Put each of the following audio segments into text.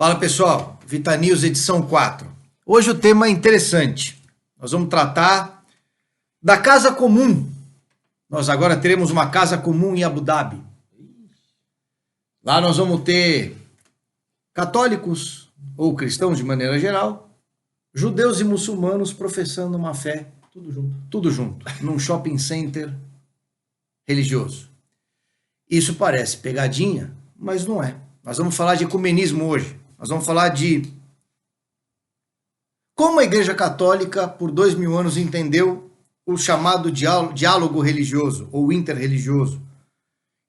Fala pessoal, Vita News edição 4. Hoje o tema é interessante. Nós vamos tratar da casa comum. Nós agora teremos uma casa comum em Abu Dhabi. Lá nós vamos ter católicos ou cristãos de maneira geral, judeus e muçulmanos professando uma fé, tudo junto, num shopping center religioso. Isso parece pegadinha, mas não é. Nós vamos falar de ecumenismo hoje. Nós vamos falar de como a Igreja Católica, por 2000 anos, entendeu o chamado diálogo religioso ou interreligioso.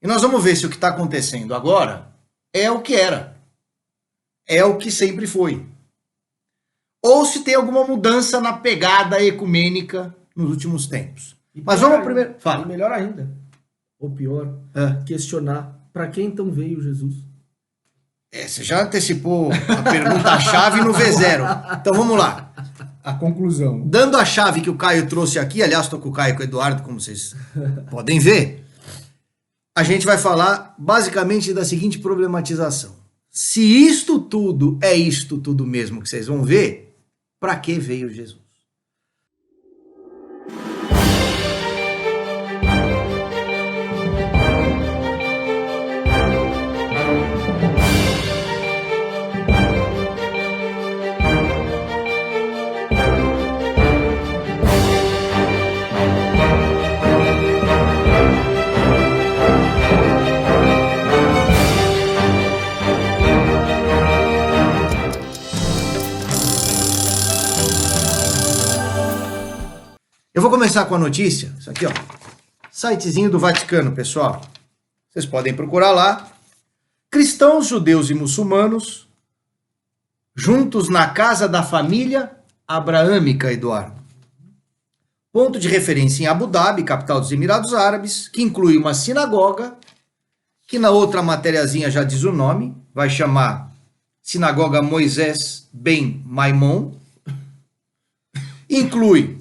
E nós vamos ver se o que está acontecendo agora é o que era, é o que sempre foi. Ou se tem alguma mudança na pegada ecumênica nos últimos tempos. Mas vamos primeiro... Fala. E melhor ainda, ou pior, questionar para quem então veio Jesus. Você já antecipou a pergunta-chave no V0. Então vamos lá. A conclusão. Dando a chave que o Caio trouxe aqui, aliás, estou com o Caio e com o Eduardo, como vocês podem ver, a gente vai falar basicamente da seguinte problematização. Se isto tudo é isto tudo mesmo que vocês vão ver, para que veio Jesus? Eu vou começar com a notícia, isso aqui ó, sitezinho do Vaticano, pessoal. Vocês podem procurar lá. Cristãos, judeus e muçulmanos juntos na casa da família abraâmica, Eduardo. Ponto de referência em Abu Dhabi, capital dos Emirados Árabes, que inclui uma sinagoga, que na outra matériazinha já diz o nome, vai chamar Sinagoga Moisés Ben Maimon. Inclui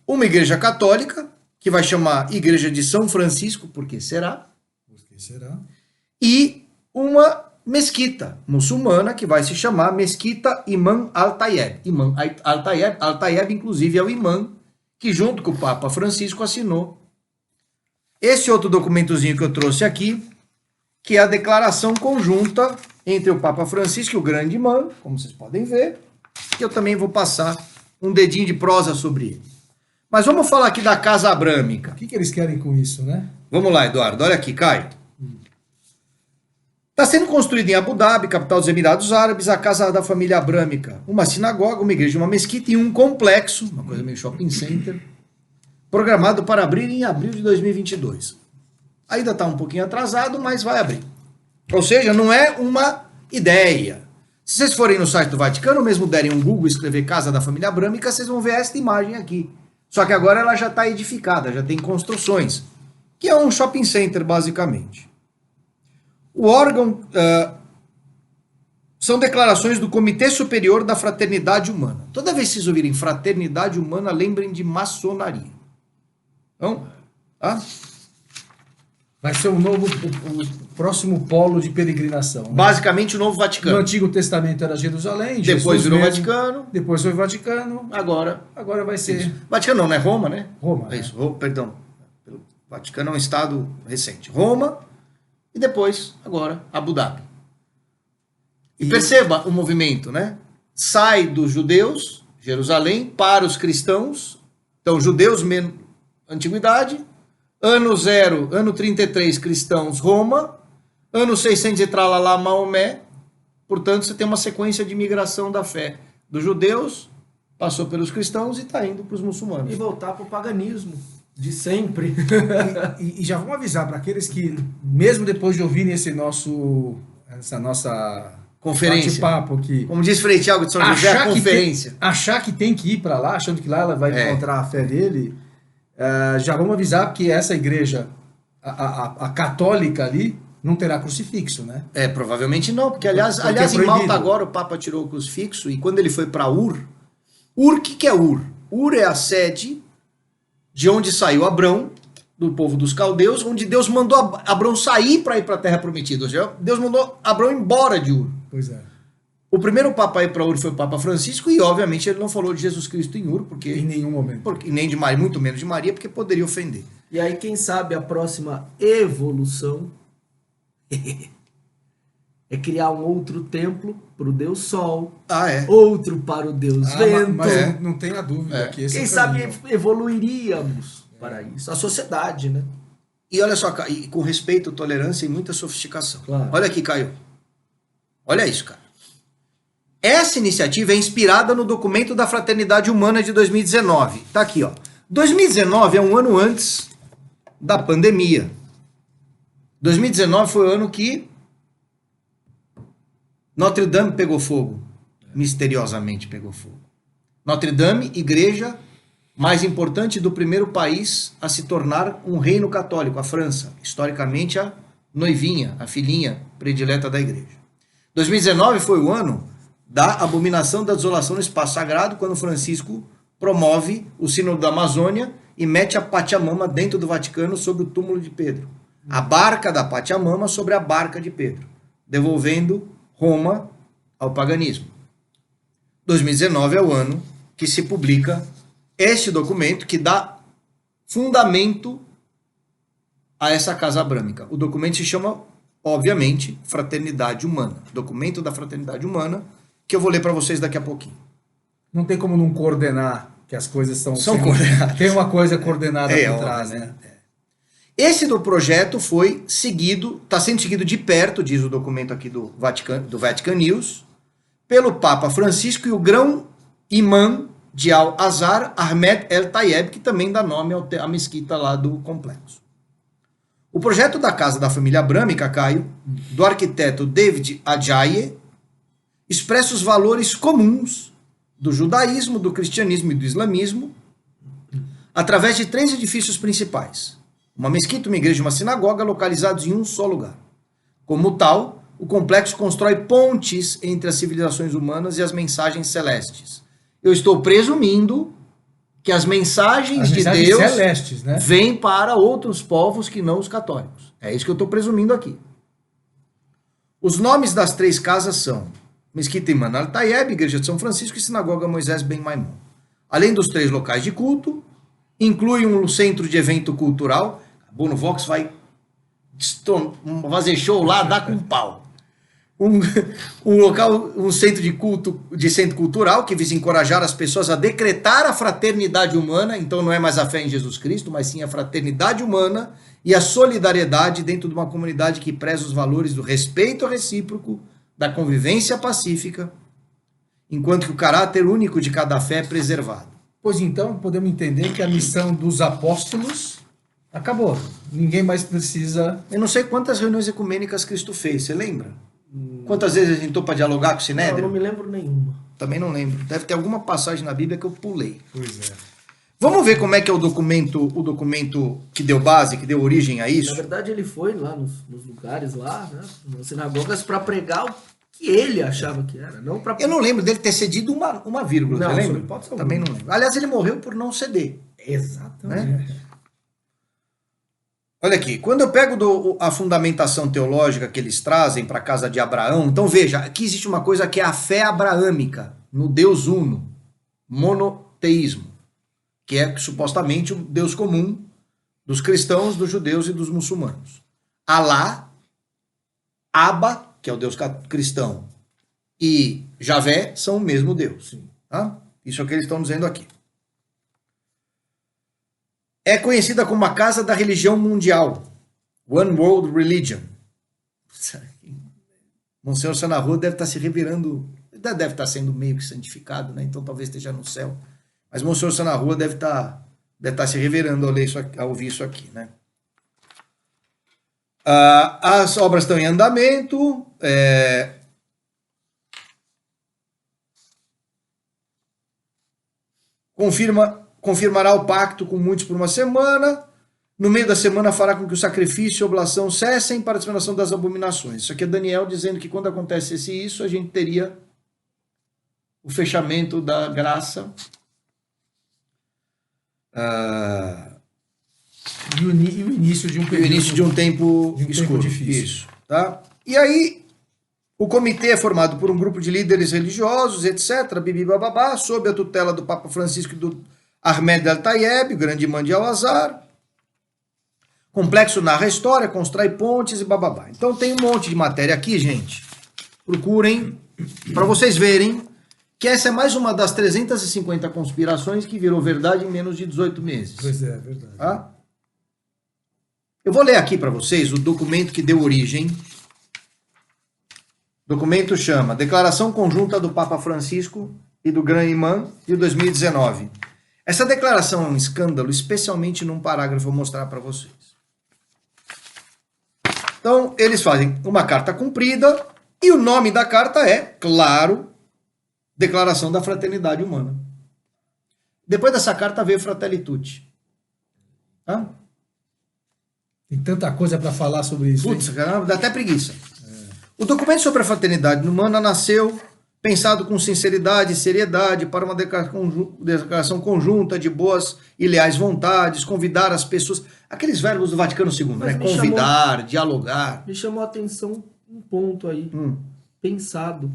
uma igreja católica, que vai chamar Igreja de São Francisco, por que será? E uma mesquita muçulmana, que vai se chamar Mesquita Imam Al-Tayeb. Imam Al-Tayeb, inclusive, é o imã que, junto com o Papa Francisco, assinou esse outro documentozinho que eu trouxe aqui, que é a declaração conjunta entre o Papa Francisco e o grande imã, como vocês podem ver, que eu também vou passar um dedinho de prosa sobre ele. Mas vamos falar aqui da Casa Abrâmica. O que eles querem com isso, né? Vamos lá, Eduardo. Olha aqui, Caio. Está sendo construída em Abu Dhabi, capital dos Emirados Árabes, a Casa da Família Abrâmica. Uma sinagoga, uma igreja, uma mesquita e um complexo, uma coisa meio shopping center, programado para abrir em abril de 2022. Ainda está um pouquinho atrasado, mas vai abrir. Ou seja, não é uma ideia. Se vocês forem no site do Vaticano, ou mesmo derem um Google e escrever Casa da Família Abrâmica, vocês vão ver esta imagem aqui. Só que agora ela já está edificada, já tem construções, que é um shopping center, basicamente. O órgão são declarações do Comitê Superior da Fraternidade Humana. Toda vez que vocês ouvirem fraternidade humana, lembrem de maçonaria. Então, tá? Vai ser o próximo polo de peregrinação. Né? Basicamente o Novo Vaticano. No Antigo Testamento era Jerusalém. Depois virou Vaticano. Depois foi Vaticano. Agora vai ser... Isso. Vaticano não é Roma, né? Roma. É isso, perdão. O Vaticano é um estado recente. Roma e depois, agora, Abu Dhabi. E perceba o movimento, né? Sai dos judeus, Jerusalém, para os cristãos. Então, judeus, antiguidade. Ano 0, ano 33, cristãos, Roma. Ano 600 e tralalá, Maomé. Portanto, você tem uma sequência de migração da fé dos judeus, passou pelos cristãos e está indo para os muçulmanos. E voltar para o paganismo, de sempre. e já vamos avisar para aqueles que, mesmo depois de ouvirem essa nossa conferência, bate-papo aqui, como diz Frei Tiago de São José, a conferência. Achar que tem que ir para lá, achando que lá ela vai encontrar a fé dele... já vamos avisar que essa igreja, a católica ali, não terá crucifixo, né? Provavelmente não, porque aliás em Malta agora o Papa tirou o crucifixo e quando ele foi para Ur, o que é Ur? Ur é a sede de onde saiu Abrão, do povo dos caldeus, onde Deus mandou Abrão sair para ir para a terra prometida. Deus mandou Abrão embora de Ur. Pois é. O primeiro Papa a ir para Ur foi o Papa Francisco, e obviamente ele não falou de Jesus Cristo em Ur, porque Em nenhum momento. nem de Maria, muito menos de Maria, porque poderia ofender. E aí, quem sabe a próxima evolução é criar um outro templo para o Deus Sol, outro para o Deus Vento. Mas não tenha dúvida que esse Quem sabe evoluiríamos para isso. A sociedade, né? E olha só, e com respeito, tolerância e muita sofisticação. Claro. Olha aqui, Caio. Olha isso, cara. Essa iniciativa é inspirada no documento da Fraternidade Humana de 2019. Tá aqui, ó. 2019 é um ano antes da pandemia. 2019 foi o ano que Notre Dame pegou fogo. Misteriosamente pegou fogo. Notre Dame, igreja mais importante do primeiro país a se tornar um reino católico, a França. Historicamente, a noivinha, a filhinha predileta da igreja. 2019 foi o ano da abominação da desolação no espaço sagrado, quando Francisco promove o Sínodo da Amazônia e mete a Pachamama dentro do Vaticano sobre o túmulo de Pedro. A barca da Pachamama sobre a barca de Pedro, devolvendo Roma ao paganismo. 2019 é o ano que se publica este documento que dá fundamento a essa Casa Abrâmica. O documento se chama, obviamente, Fraternidade Humana. Documento da Fraternidade Humana, que eu vou ler para vocês daqui a pouquinho. Não tem como não coordenar, que as coisas são coordenadas. Tem uma coisa coordenada por trás, né? Esse do projeto foi seguido, está sendo seguido de perto, diz o documento aqui do Vatican News, pelo Papa Francisco e o grão-imã de Al-Azhar, Ahmed El-Tayeb, que também dá nome à mesquita lá do complexo. O projeto da Casa da Família Abrâmica, Caio, do arquiteto David Adjaye, expressa os valores comuns do judaísmo, do cristianismo e do islamismo através de 3 edifícios principais: uma mesquita, uma igreja e uma sinagoga localizados em um só lugar. Como tal, o complexo constrói pontes entre as civilizações humanas e as mensagens celestes. Eu estou presumindo que as mensagens de Deus celestes, né, vêm para outros povos que não os católicos. É isso que eu estou presumindo aqui. Os nomes das 3 casas são Mesquita Imam Al-Tayeb, Igreja de São Francisco e Sinagoga Moisés Ben Maimon. Além dos 3 locais de culto, inclui um centro de evento cultural. A Bono Vox vai fazer show lá, dá com pau. Um centro de culto, de centro cultural, que visa encorajar as pessoas a decretar a fraternidade humana. Então não é mais a fé em Jesus Cristo, mas sim a fraternidade humana e a solidariedade dentro de uma comunidade que preza os valores do respeito recíproco, da convivência pacífica, enquanto que o caráter único de cada fé é preservado. Pois então, podemos entender que a missão dos apóstolos acabou. Ninguém mais precisa... Eu não sei quantas reuniões ecumênicas Cristo fez, você lembra? Quantas vezes ele tentou para dialogar com o Sinédrio? Não me lembro nenhuma. Também não lembro. Deve ter alguma passagem na Bíblia que eu pulei. Pois é. Vamos ver como é que é o documento que deu base, que deu origem a isso? Na verdade, ele foi lá nos lugares lá, né, nas sinagogas, para pregar o que ele achava que era. Não pra... Eu não lembro dele ter cedido uma vírgula, não, você lembra? Também não lembro. Aliás, ele morreu por não ceder. Exatamente. Né? Olha aqui, quando eu pego a fundamentação teológica que eles trazem para a casa de Abraão, então veja, aqui existe uma coisa que é a fé abraâmica, no Deus uno, monoteísmo, que é supostamente o Deus comum dos cristãos, dos judeus e dos muçulmanos. Alá, Abba, que é o Deus cristão, e Javé são o mesmo Deus. Tá? Isso é o que eles estão dizendo aqui. É conhecida como a Casa da Religião Mundial, One World Religion. Monsenhor Sanarro deve estar se revirando, deve estar sendo meio que santificado, né? Então talvez esteja no céu. Mas Monsenhor Sanarro deve estar se revirando ao ouvir isso aqui, né? As obras estão em andamento. Confirmará o pacto com muitos por uma semana. No meio da semana fará com que o sacrifício e a oblação cessem para a dispensação das abominações. Isso aqui é Daniel dizendo que quando acontecesse isso, a gente teria o fechamento da graça. E o início de um período, tempo escuro. Tempo difícil. Isso, tá? E aí, O comitê é formado por um grupo de líderes religiosos, etc., bibibababá, sob a tutela do Papa Francisco e do Ahmed Al-Tayeb, o grande imã de Al-Azhar. Complexo narra a história, constrói pontes e bababá. Então tem um monte de matéria aqui, gente. Procurem, para vocês verem que essa é mais uma das 350 conspirações que virou verdade em menos de 18 meses. Pois é, verdade. Tá? Eu vou ler aqui para vocês o documento que deu origem. O documento chama Declaração Conjunta do Papa Francisco e do Grande Imã de 2019. Essa declaração é um escândalo, especialmente num parágrafo, eu vou mostrar para vocês. Então, eles fazem uma carta cumprida e o nome da carta é, claro, Declaração da Fraternidade Humana. Depois dessa carta veio Fratelli Tutti. Tá? Tem tanta coisa para falar sobre isso. Putz, caramba, dá até preguiça. O documento sobre a fraternidade humana nasceu pensado com sinceridade e seriedade para uma declaração conjunta de boas e leais vontades, convidar as pessoas... Aqueles verbos do Vaticano II, né? Convidar, dialogar. Me chamou a atenção um ponto aí. Pensado.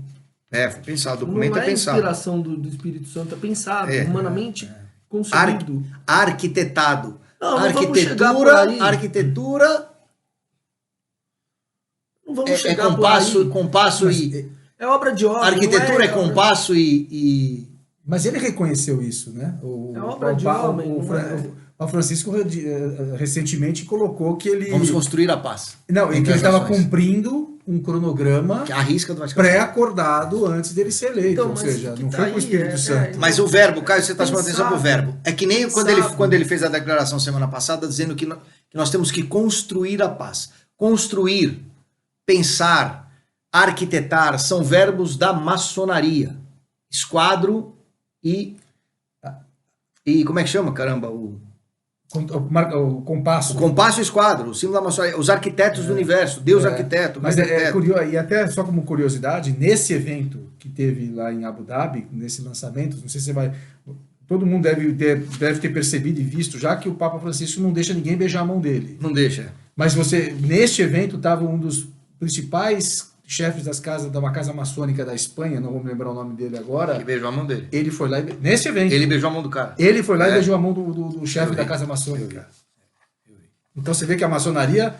Foi pensado, o documento não é pensado. Não é inspiração do Espírito Santo, é pensado, humanamente construído. Arquitetado. Não arquitetura... Arquitetura... Não vamos chegar por aí. Compasso e... É obra de obra. Arquitetura é compasso e... Mas ele reconheceu isso, né? É obra de homem. O Francisco recentemente colocou que ele... Vamos construir a paz. Não, que ele estava cumprindo um cronograma que arrisca do Vaticano pré-acordado antes dele ser eleito. Ou seja, não foi com o Espírito Santo. Mas o verbo, Caio, você está chamando atenção para o verbo. É que nem quando ele fez a declaração semana passada, dizendo que nós temos que construir a paz. Construir, pensar, arquitetar, são verbos da maçonaria. Esquadro e como é que chama, caramba? O compasso. O compasso e o esquadro, o símbolo da maçonaria. Os arquitetos do universo, Deus arquiteto. Mas é curioso, e até só como curiosidade, nesse evento que teve lá em Abu Dhabi, nesse lançamento, não sei se você vai... Todo mundo deve ter percebido e visto já que o Papa Francisco não deixa ninguém beijar a mão dele. Não deixa. Mas neste evento estava um dos principais chefes de uma casa maçônica da Espanha, não vou me lembrar o nome dele agora. Que beijou a mão dele. Ele foi lá nesse evento. Ele beijou a mão do cara. Ele foi lá e beijou a mão do chefe da casa maçônica. Então você vê que a maçonaria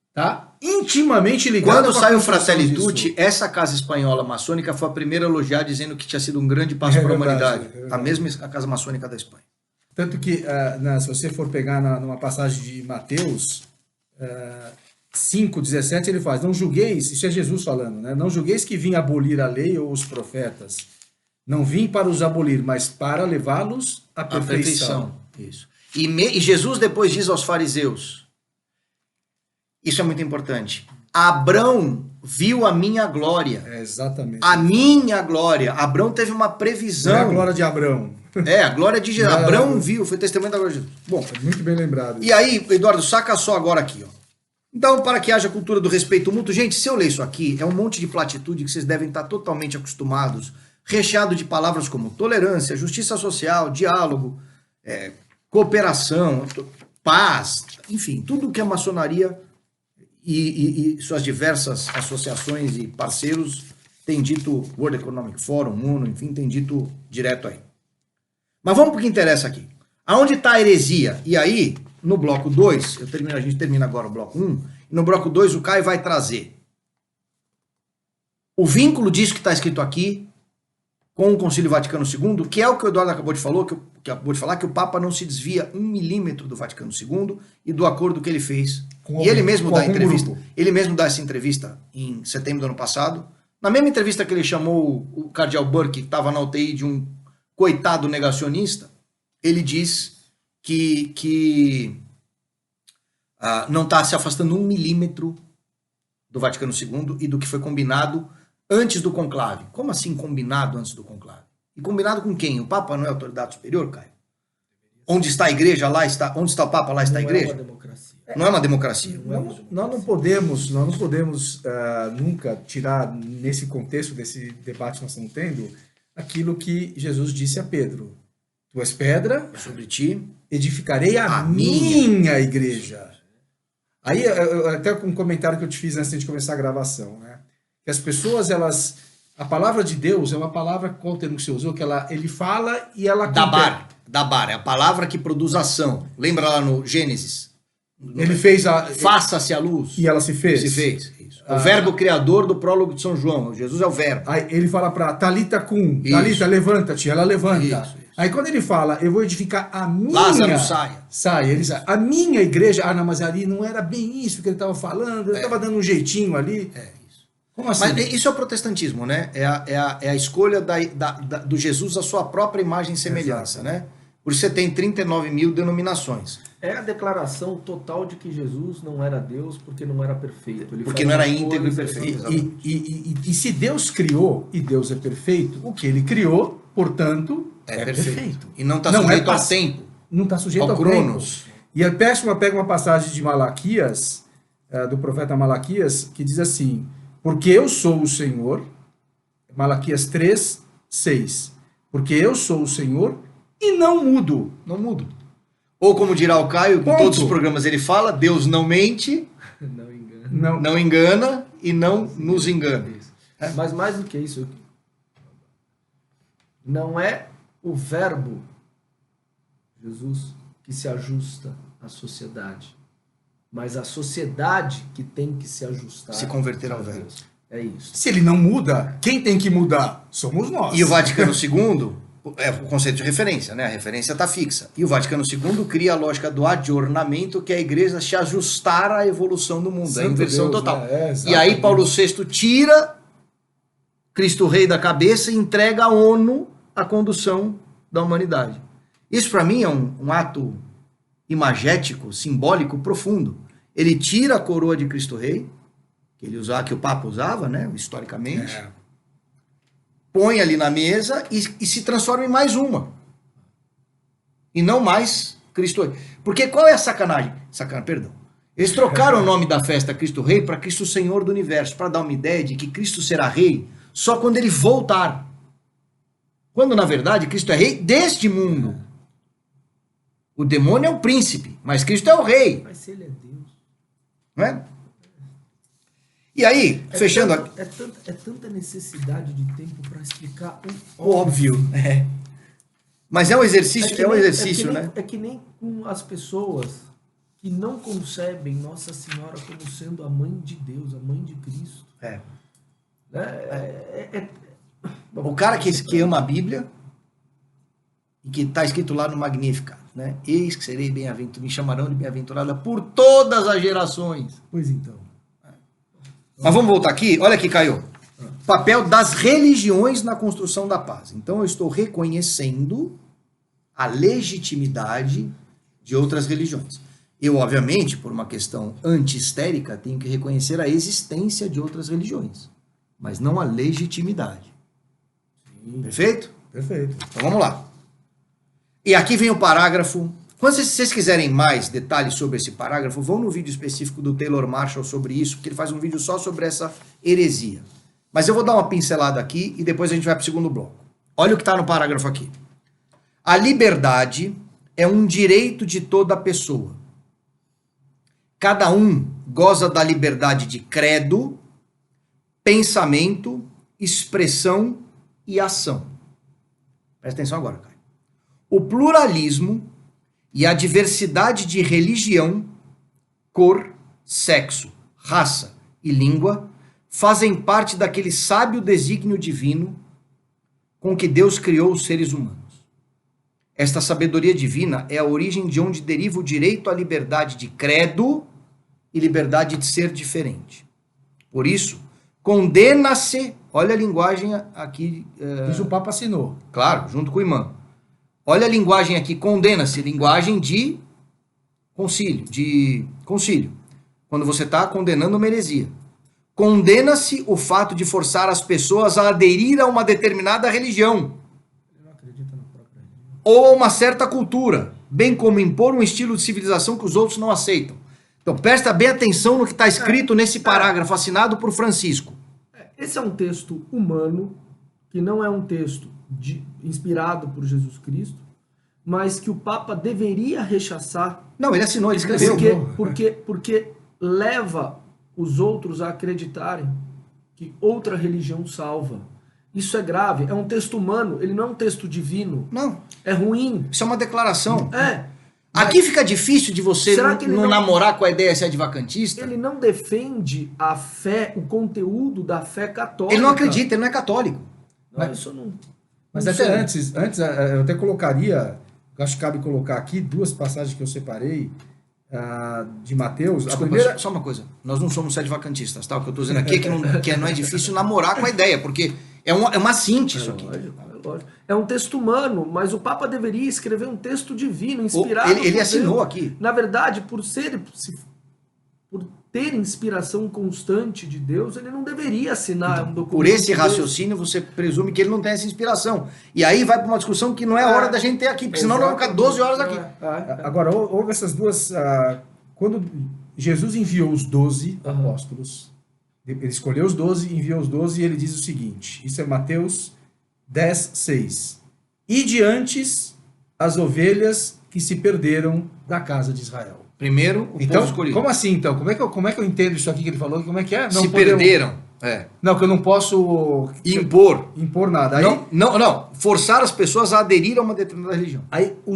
está intimamente ligada. Quando saiu o Fratelli Tutti, essa casa espanhola maçônica foi a primeira a elogiar, dizendo que tinha sido um grande passo para a humanidade. A mesma a casa maçônica da Espanha. Tanto que, se você for pegar numa passagem de Mateus 5:17, ele faz: não julgueis, isso é Jesus falando, né? Não julgueis que vim abolir a lei ou os profetas. Não vim para os abolir, mas para levá-los à perfeição. Isso. E Jesus depois diz aos fariseus, isso é muito importante: Abrão viu a minha glória. Exatamente. A minha glória. Abrão teve uma previsão. É a glória de Abrão. A glória de Jesus. Abrão viu, foi testemunho da glória de Jesus. Bom, muito bem lembrado. E aí, Eduardo, saca só agora aqui, ó. Então, para que haja cultura do respeito mútuo, gente, se eu ler isso aqui, é um monte de platitude que vocês devem estar totalmente acostumados, recheado de palavras como tolerância, justiça social, diálogo, cooperação, paz, enfim, tudo que a maçonaria e suas diversas associações e parceiros têm dito, World Economic Forum, UNO, enfim, tem dito direto aí. Mas vamos para o que interessa aqui. Aonde está a heresia? E aí, no bloco 2, a gente termina agora o bloco 1, e no bloco 2 o Caio vai trazer o vínculo disso que está escrito aqui com o Concílio Vaticano II, que é o que o Eduardo acabou de falar, que o Papa não se desvia 1 milímetro do Vaticano II e do acordo que ele fez. E ele mesmo dá entrevista. Ele mesmo dá essa entrevista em setembro do ano passado. Na mesma entrevista que ele chamou o Cardeal Burke, que estava na UTI de um coitado negacionista, ele diz que não está se afastando 1 milímetro do Vaticano II e do que foi combinado antes do conclave. Como assim combinado antes do conclave? E combinado com quem? O Papa não é autoridade superior, Caio? Onde está a igreja, lá está... Onde está o Papa, lá está a igreja? Não é uma democracia. Não é uma democracia. Nós não podemos nunca tirar, nesse contexto desse debate que nós estamos tendo, aquilo que Jesus disse a Pedro. Tu és pedra, sobre ti edificarei a minha igreja. Aí, até um comentário que eu te fiz antes de começar a gravação, né? que as pessoas, a palavra de Deus é uma palavra, qual o termo que você usou? Que ele fala e ela... Dabar, é a palavra que produz ação. Lembra lá no Gênesis? Ele fez Faça-se a luz. E ela se fez? Se fez. Isso. O verbo criador do prólogo de São João. Jesus é o verbo. Aí ele fala para Talita cum, Talita, levanta-te, ela levanta. Isso. Aí quando ele fala, eu vou edificar a minha... Lázaro saia. A minha igreja... não, mas ali não era bem isso que ele estava falando, ele estava dando um jeitinho ali. Isso. Como assim? Mas isso é o protestantismo, né? É a escolha do Jesus à sua própria imagem e semelhança, Exato. né? Por isso você tem 39 mil denominações. É a declaração total de que Jesus não era Deus porque não era perfeito. Ele Porque faz não era as íntegro e coisas, perfeito. E se Deus criou, e Deus é perfeito, o que ele criou, portanto, É perfeito. E não está Não, sujeito é ao tempo. não está sujeito Ao ao Cronos. tempo. E aí pega uma passagem de Malaquias, do profeta Malaquias, que diz assim, porque eu sou o Senhor, Malaquias 3, 6, porque eu sou o Senhor e não mudo. Não mudo. Ou como dirá o Caio, em Ponto. todos os programas ele fala, Deus não mente, Não engano. não engana e não nos engana. Mas mais do que isso, não é o verbo Jesus que se ajusta à sociedade, mas a sociedade que tem que se ajustar. Se converter ao a verbo. Deus. É isso. Se ele não muda, quem tem que mudar? Somos nós. E o Vaticano II, é o conceito de referência, né? A referência está fixa. E o Vaticano II cria a lógica do adjornamento, que é a igreja se ajustar à evolução do mundo, a Santo inversão Deus, total. né? E aí Exatamente. Paulo VI tira Cristo Rei da cabeça e entrega à ONU a condução da humanidade. Isso para mim é um ato imagético, simbólico, profundo. Ele tira a coroa de Cristo Rei, que o Papa usava, né, historicamente, põe ali na mesa e se transforma em mais uma. E não mais Cristo Rei. Porque qual é a sacanagem? Perdão. Eles trocaram o nome da festa Cristo Rei para Cristo Senhor do Universo, para dar uma ideia de que Cristo será rei só quando ele voltar. Quando, na verdade, Cristo é rei deste mundo. O demônio é o príncipe, mas Cristo é o rei. Mas se ele é Deus. Não é? E aí, fechando aqui. É tanta necessidade de tempo para explicar o Óbvio. É. Mas é um exercício, que nem, né? É que nem com as pessoas que não concebem Nossa Senhora como sendo a mãe de Deus, a mãe de Cristo. É. Bom, O cara que ama a Bíblia e que está escrito lá no Magnífica, né? Eis que serei bem-aventurado, me chamarão de bem-aventurada por todas as gerações. Pois então. Mas vamos voltar aqui. Olha aqui, Caio. Papel das religiões na construção da paz. Então eu estou reconhecendo a legitimidade de outras religiões. Eu, obviamente, por uma questão anti-histérica, tenho que reconhecer a existência de outras religiões, mas não a legitimidade. Perfeito? Perfeito. Então vamos lá. E aqui vem o parágrafo. Quando vocês quiserem mais detalhes sobre esse parágrafo, vão no vídeo específico do Taylor Marshall sobre isso, porque ele faz um vídeo só sobre essa heresia. Mas eu vou dar uma pincelada aqui e depois a gente vai para o segundo bloco. Olha o que está no parágrafo aqui. A liberdade é um direito de toda pessoa. Cada um goza da liberdade de credo, pensamento, expressão e ação. Presta atenção agora, Caio. O pluralismo e a diversidade de religião, cor, sexo, raça e língua fazem parte daquele sábio desígnio divino com que Deus criou os seres humanos. Esta sabedoria divina é a origem de onde deriva o direito à liberdade de credo e liberdade de ser diferente. Por isso, condena-se, olha a linguagem aqui... Isso o Papa assinou. Claro, junto com o imã. Olha a linguagem aqui, condena-se, linguagem de concílio. Quando você está condenando uma heresia. Condena-se o fato de forçar as pessoas a aderir a uma determinada religião. Ele não acredita na própria religião. Ou a uma certa cultura, bem como impor um estilo de civilização que os outros não aceitam. Então presta bem atenção no que está escrito nesse parágrafo assinado por Francisco. Esse é um texto humano, que não é um texto inspirado por Jesus Cristo, mas que o Papa deveria rechaçar. Não, ele assinou, ele escreveu. Porque leva os outros a acreditarem que outra religião salva. Isso é grave, é um texto humano, ele não é um texto divino. Não, É ruim. isso é uma declaração. É. Aqui fica difícil de você Será que ele não não- namorar com a ideia de ser advacantista. Ele não defende a fé, o conteúdo da fé católica. Ele não acredita, ele não é católico. Não, isso não. Mas não até sei. antes eu até colocaria, acho que cabe colocar aqui duas passagens que eu separei de Mateus. Desculpa, A primeira, só uma coisa. Nós não somos advacantistas, tá? O que eu tô dizendo aqui é que não é difícil namorar com a ideia, porque é uma síntese isso aqui. Lógico. É um texto humano, mas o Papa deveria escrever um texto divino, inspirado. Ele por assinou Deus. aqui. Na verdade, por ter inspiração constante de Deus, ele não deveria assinar um documento. Por esse desse. raciocínio, você presume que ele não tem essa inspiração. E aí vai para uma discussão que não é hora da gente ter aqui, porque senão nós vamos ficar 12 horas aqui. agora, houve essas duas. Quando Jesus enviou os 12 apóstolos, ele escolheu os 12, enviou os 12 e ele diz o seguinte: isso é Mateus 10, 6. E diante as ovelhas que se perderam da casa de Israel. Primeiro, o Então, povo escolhido. como assim então? Como é que eu entendo isso aqui que ele falou? Como é que é? Se perderam. É. Não, que eu não posso Impor. nada. Aí, Não. Forçar as pessoas a aderir a uma determinada religião. aí o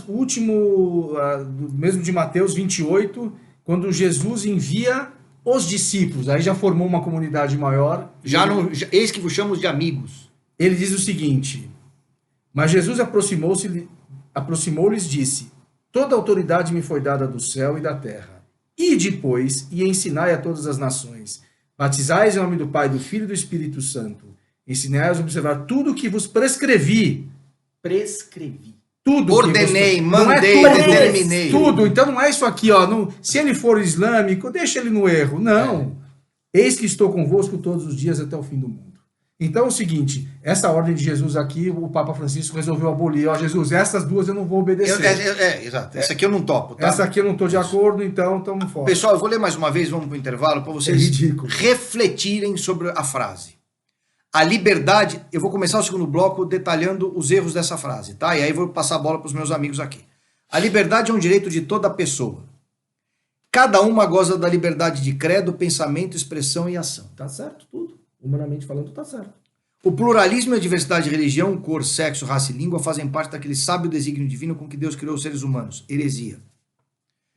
último, mesmo de Mateus 28, quando Jesus envia os discípulos, aí já formou uma comunidade maior. Eis que vos chamamos de amigos. Ele diz o seguinte: mas Jesus aproximou-lhes e disse: toda autoridade me foi dada do céu e da terra. E depois, e ensinai a todas as nações. Batizais em nome do Pai, do Filho e do Espírito Santo. Ensinai-os a observar tudo o que vos prescrevi. Prescrevi. Tudo Ordenei, que vos... Não é mandei, tudo, determinei. Tudo. Então não é isso aqui, ó. Se ele for islâmico, deixa ele no erro. Não. Eis que estou convosco todos os dias até o fim do mundo. Então é o seguinte, essa ordem de Jesus aqui, o Papa Francisco resolveu abolir. Ó, Jesus, essas duas eu não vou obedecer. Exato. Essa aqui eu não topo, tá? Essa aqui eu não estou de acordo, então estamos fora. Pessoal, eu vou ler mais uma vez, vamos para o intervalo, para vocês ridículo. refletirem sobre a frase. A liberdade, eu vou começar o segundo bloco detalhando os erros dessa frase, tá? E aí vou passar a bola para os meus amigos aqui. A liberdade é um direito de toda pessoa. Cada uma goza da liberdade de credo, pensamento, expressão e ação. Tá certo tudo. Humanamente falando, tá certo. O pluralismo e a diversidade de religião, cor, sexo, raça e língua fazem parte daquele sábio desígnio divino com que Deus criou os seres humanos. Heresia.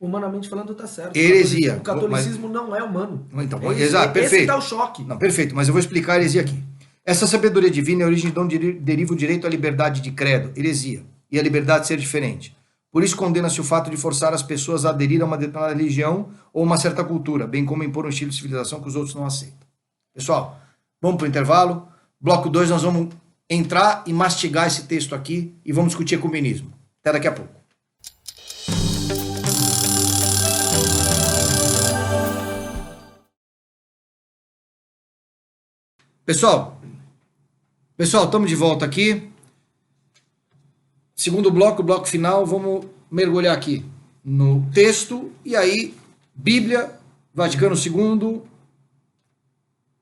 Humanamente falando, tá certo. Heresia. O catolicismo não é humano. Então, Esse- exato, perfeito. Esse dá o choque. Não, perfeito, mas eu vou explicar a heresia aqui. Essa sabedoria divina é a origem de onde deriva o direito à liberdade de credo, heresia, e a liberdade de ser diferente. Por isso condena-se o fato de forçar as pessoas a aderir a uma determinada religião ou uma certa cultura, bem como impor um estilo de civilização que os outros não aceitam. Pessoal, vamos para o intervalo. Bloco 2, nós vamos entrar e mastigar esse texto aqui e vamos discutir ecumenismo. Até daqui a pouco. Pessoal, estamos de volta aqui. Segundo bloco, bloco final, vamos mergulhar aqui no texto e aí, Bíblia, Vaticano II.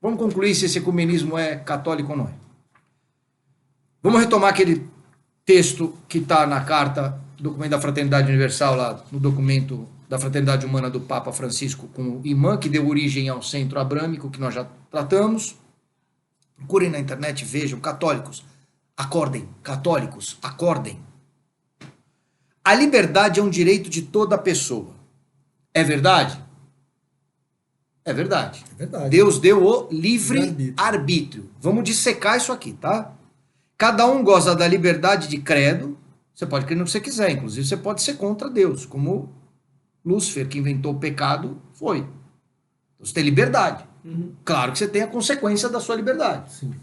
Vamos concluir se esse ecumenismo é católico ou não é. Vamos retomar aquele texto que está na carta, documento da Fraternidade Universal, lá no documento da Fraternidade Humana do Papa Francisco com o imã, que deu origem ao centro abrâmico, que nós já tratamos. Procurem na internet, vejam, católicos, acordem, católicos, acordem. A liberdade é um direito de toda pessoa. É verdade? É verdade. É verdade. Deus deu o livre Livre-arbítrio. arbítrio. Vamos dissecar isso aqui, tá? Cada um goza da liberdade de credo. Você pode crer no que você quiser, inclusive você pode ser contra Deus, como Lúcifer, que inventou o pecado, foi. Então, você tem liberdade. Claro que você tem a consequência da sua liberdade. Sim.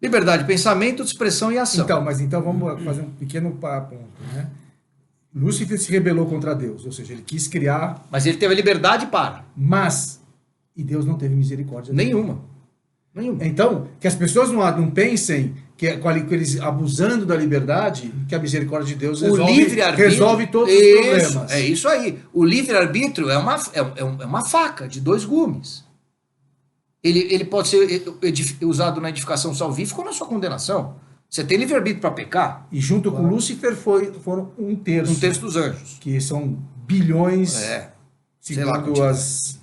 Liberdade de pensamento, de expressão e ação. Então vamos fazer um pequeno ponto, né? Lúcifer se rebelou contra Deus, ou seja, ele quis criar, Mas ele teve a liberdade para. e Deus não teve misericórdia dele. Nenhuma. Então, que as pessoas não pensem que eles abusando da liberdade, que a misericórdia de Deus resolve todos os problemas. É isso aí. O livre-arbítrio é uma faca de dois gumes. Ele pode ser usado na edificação salvífica ou na sua condenação. Você tem livre-arbítrio para pecar? E junto com Lúcifer foram um terço. Um terço dos anjos. Que são bilhões, Sei lá segundo quantidade. as...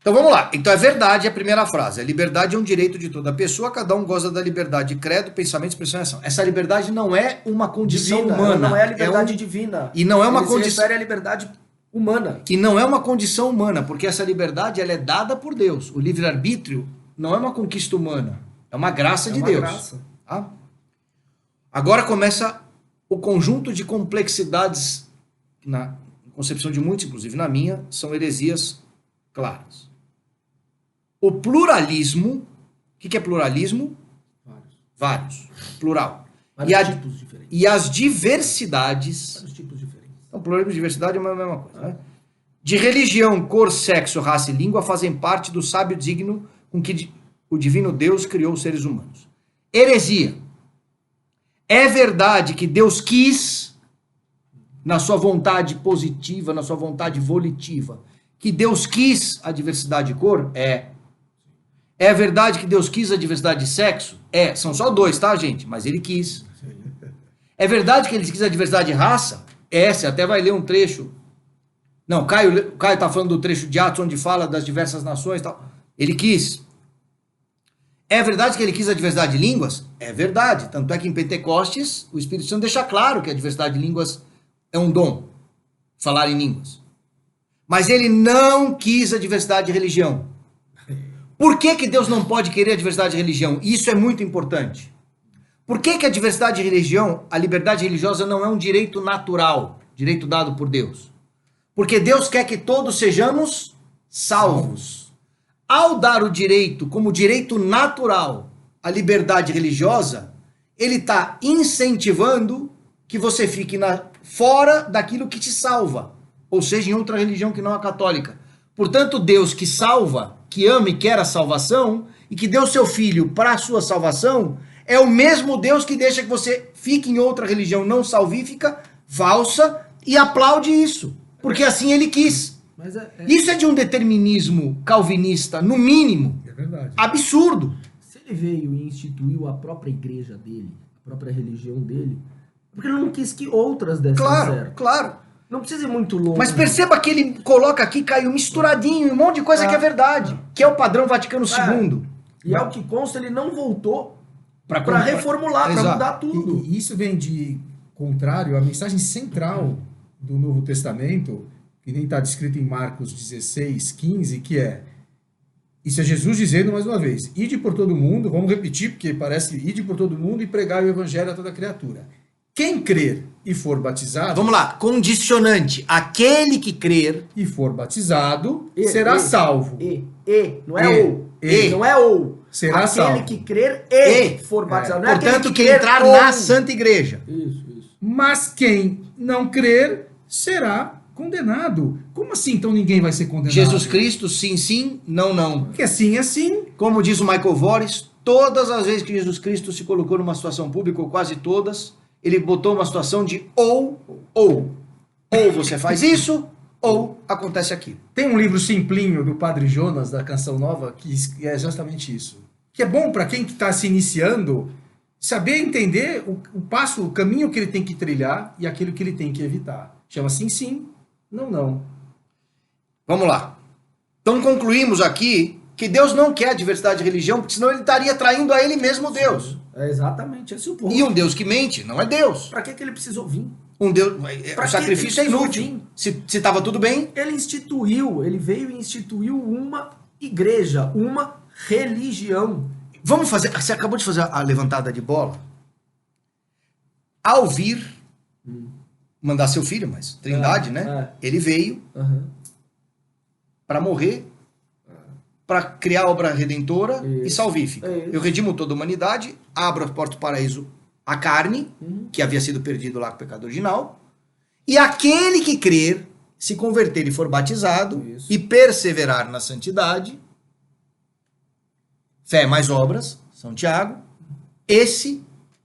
Então vamos lá. Então é verdade a primeira frase. A liberdade é um direito de toda pessoa, cada um goza da liberdade de credo, pensamento, expressão e ação. Essa liberdade não é uma condição Divina, humana. ela não é a liberdade um- divina. E não é uma Ele se condição. refere à liberdade humana. E não é uma condição humana, porque essa liberdade ela é dada por Deus. O livre-arbítrio não é uma conquista humana, é uma graça de uma Deus. graça. Tá? Agora começa o conjunto de complexidades, na concepção de muitos, inclusive na minha, são heresias claras. O pluralismo, o que é pluralismo? Vários. Plural. Vários tipos diferentes. E as diversidades. Vários tipos diferentes. Então, pluralismo e diversidade é a mesma coisa. Né? De religião, cor, sexo, raça e língua fazem parte do sábio digno com que o divino Deus criou os seres humanos. Heresia. É verdade que Deus quis, na sua vontade positiva, na sua vontade volitiva, que Deus quis a diversidade de cor? É. É verdade que Deus quis a diversidade de sexo? É. São só dois, tá, gente? Mas ele quis. É verdade que ele quis a diversidade de raça? É. Você até vai ler um trecho. Não, o Caio tá falando do trecho de Atos, onde fala das diversas nações e tal. Ele quis. É verdade que ele quis a diversidade de línguas? É verdade. Tanto é que em Pentecostes, o Espírito Santo deixa claro que a diversidade de línguas é um dom. Falar em línguas. Mas ele não quis a diversidade de religião. Por que que Deus não pode querer a diversidade de religião? Isso é muito importante. Por que que a diversidade de religião, a liberdade religiosa não é um direito natural, direito dado por Deus? Porque Deus quer que todos sejamos salvos. Ao dar o direito como direito natural à liberdade religiosa, ele está incentivando que você fique fora daquilo que te salva, ou seja, em outra religião que não a católica. Portanto, Deus que salva, que ama e quer a salvação, e que deu seu filho para a sua salvação, é o mesmo Deus que deixa que você fique em outra religião não salvífica, falsa, e aplaude isso, porque assim ele quis. Mas Isso é de um determinismo calvinista, no mínimo, É verdade. absurdo. se ele veio e instituiu a própria igreja dele, a própria religião dele, porque ele não quis que outras dessem Claro, certo. claro. Não precisa ir muito longe. Mas perceba que ele coloca aqui, Caio, misturadinho, um monte de coisa que é verdade, que é o padrão Vaticano II. E ao que consta, ele não voltou Pra para reformular, para Exato. mudar tudo. E isso vem de contrário à mensagem central do Novo Testamento, que nem está descrito em Marcos 16, 15, que é, isso é Jesus dizendo mais uma vez, ide por todo mundo, vamos repetir, porque parece ide por todo mundo e pregai o evangelho a toda criatura. Quem crer e for batizado, Vamos lá, condicionante. Aquele que crer, e for batizado, será salvo. Não é ou. Não é ou. Será Aquele salvo. que crer e for batizado. Não é aquele portanto, que crer entrar ou. na Santa Igreja. Isso. Mas quem não crer será condenado. Como assim, então, ninguém vai ser condenado? Jesus Cristo, sim, sim, não, não. Porque assim é assim. Como diz o Michael Voris, todas as vezes que Jesus Cristo se colocou numa situação pública, ou quase todas, ele botou uma situação de ou. Ou você faz isso, ou acontece aquilo. Tem um livro simplinho do Padre Jonas, da Canção Nova, que é justamente isso. Que é bom para quem está se iniciando saber entender o passo, o caminho que ele tem que trilhar e aquilo que ele tem que evitar. Chama sim, sim, não, não. Vamos lá. Então concluímos aqui que Deus não quer a diversidade de religião, porque senão ele estaria traindo a ele mesmo Deus. É exatamente esse o ponto. E um Deus que mente não é Deus. Pra que ele precisou vir? Um Deus, Pra o sacrifício é que ele inútil. Se estava tudo bem, Ele veio e instituiu uma igreja, uma religião. vamos fazer. Você acabou de fazer a levantada de bola. Ao vir mandar seu filho, mas Trindade, né? Ele veio para morrer, para criar a obra redentora e salvífica. Eu redimo toda a humanidade, abro a porta do paraíso à carne, que havia sido perdido lá com o pecado original, e aquele que crer, se converter e for batizado e perseverar na santidade, fé mais obras, São Tiago, esse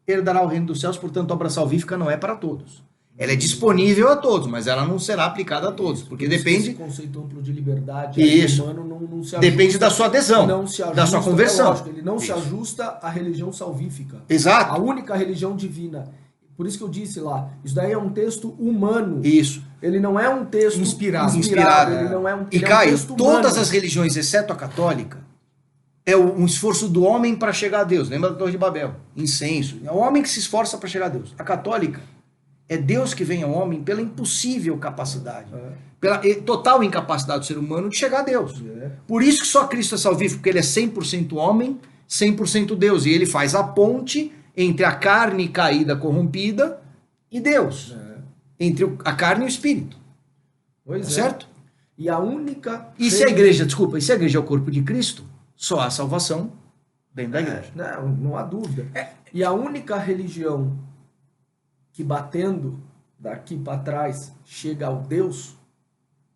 herdará o reino dos céus. Portanto, a obra salvífica não é para todos. Ela é disponível a todos, mas ela não será aplicada a todos, porque depende. Esse conceito amplo de liberdade Isso. humano não se ajusta, Depende da sua adesão, não se ajusta, da sua conversão. é lógico, ele não se Isso. ajusta à religião salvífica. Exato. A única religião divina. Por isso que eu disse lá, isso daí é um texto humano. Isso. Ele não é um texto Inspirado. Ele não é um, E ele é um Caio, texto todas humano. as religiões, exceto a católica, é um esforço do homem para chegar a Deus. Lembra da Torre de Babel? Incenso. É o homem que se esforça para chegar a Deus. A católica é Deus que vem ao homem pela impossível capacidade, pela total incapacidade do ser humano de chegar a Deus. Por isso que só Cristo é salvífico, porque ele é 100% homem, 100% Deus. E ele faz a ponte entre a carne caída, corrompida, e Deus. Entre a carne e o espírito. Pois Tá é. certo? E a única... E se a igreja, desculpa, e se a igreja é o corpo de Cristo, só há salvação dentro da igreja. Não há dúvida. E a única religião que batendo daqui para trás chega ao Deus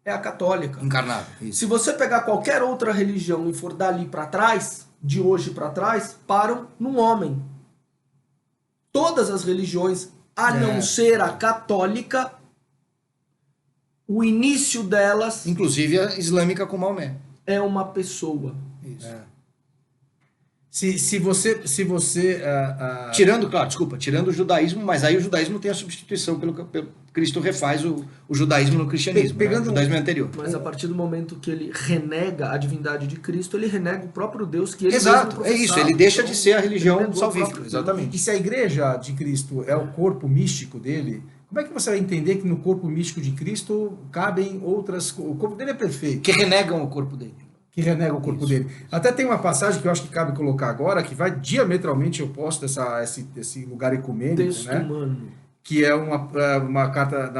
é a católica. Encarnado. Isso. Se você pegar qualquer outra religião e for dali para trás, de hoje para trás, param num homem. Todas as religiões, a não ser a católica, o início delas Inclusive a islâmica com Maomé. é uma pessoa. Isso. Se você Tirando, claro, desculpa, tirando o judaísmo, mas aí o judaísmo tem a substituição pelo Cristo refaz o judaísmo no cristianismo. Pegando O judaísmo é anterior. Mas a partir do momento que ele renega a divindade de Cristo, ele renega o próprio Deus que ele Exato, mesmo é isso. professava. Ele deixa de ser a Ele religião negou o salvífica. próprio Exatamente. E se a igreja de Cristo é o corpo místico dele, como é que você vai entender que no corpo místico de Cristo cabem outras... O corpo dele é perfeito, Que renegam o corpo dele. que renega o corpo dele. Até tem uma passagem que eu acho que cabe colocar agora, que vai diametralmente oposto a esse lugar ecumênico, Texto né? humano. Que é uma carta,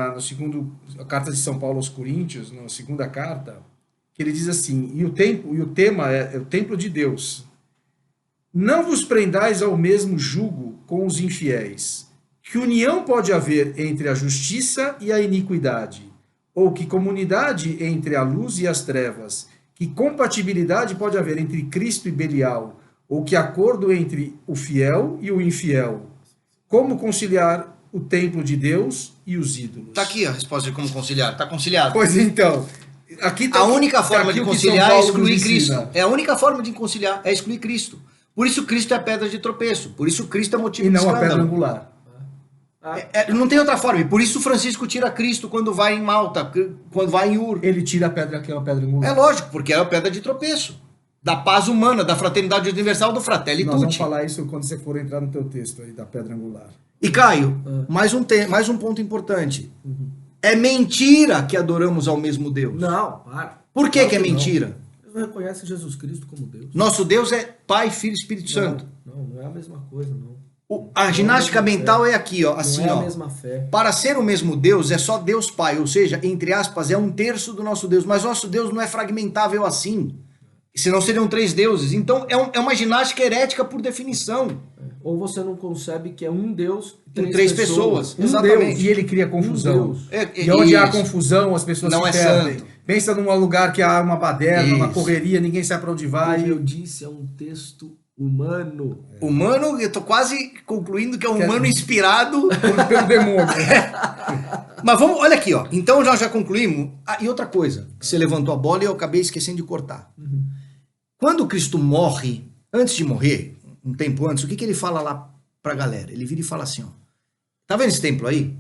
a carta de São Paulo aos Coríntios, na segunda carta, que ele diz assim, e o tema é o templo de Deus. Não vos prendais ao mesmo jugo com os infiéis. Que união pode haver entre a justiça e a iniquidade? Ou que comunidade entre a luz e as trevas? Que compatibilidade pode haver entre Cristo e Belial? Ou que acordo entre o fiel e o infiel? Como conciliar o templo de Deus e os ídolos? Tá aqui a resposta de como conciliar. Tá conciliado. Pois então, aqui tá A única tá forma aqui de o que São conciliar é Paulo excluir nos Cristo. ensina. É a única forma de conciliar, é excluir Cristo. Por isso Cristo é a pedra de tropeço. Por isso Cristo é motivo E de não a pedra escândalo. angular. Não tem outra forma. E por isso Francisco tira Cristo quando vai em Malta, quando vai em Ur. Ele tira a pedra que é uma pedra angular. É lógico, porque é a pedra de tropeço. Da paz humana, da fraternidade universal, do fratelli Nós vamos tutti. falar isso quando você for entrar no teu texto aí da pedra angular. E Caio, mais um ponto importante. É mentira que adoramos ao mesmo Deus. Não, para. Por que, Claro que é não. mentira? Eles não reconhecem Jesus Cristo como Deus. Nosso Deus é Pai, Filho e Espírito Santo. Não é a mesma coisa, não. A ginástica mental é aqui, ó, assim, não é ó. a mesma fé. Para ser o mesmo Deus, é só Deus Pai, ou seja, entre aspas, é 1/3 do nosso Deus. Mas nosso Deus não é fragmentável assim. Senão seriam 3 deuses. Então é uma ginástica herética por definição. Ou você não concebe que é um Deus Em 3 pessoas. Um Exatamente. Deus. E ele cria confusão. Deus. E onde há Isso. confusão, as pessoas Não se é perdem. santo. Pensa num lugar que há uma baderna, uma Isso. correria, ninguém sabe para onde vai. Como eu disse, é um texto humano. Humano, eu tô quase concluindo que é um humano inspirado. Pelo demônio. Mas vamos, olha aqui, ó. Então nós já concluímos. E outra coisa, que você levantou a bola e eu acabei esquecendo de cortar. Quando Cristo morre, antes de morrer, um tempo antes, o que ele fala lá pra galera? Ele vira e fala assim, ó. Tá vendo esse templo aí?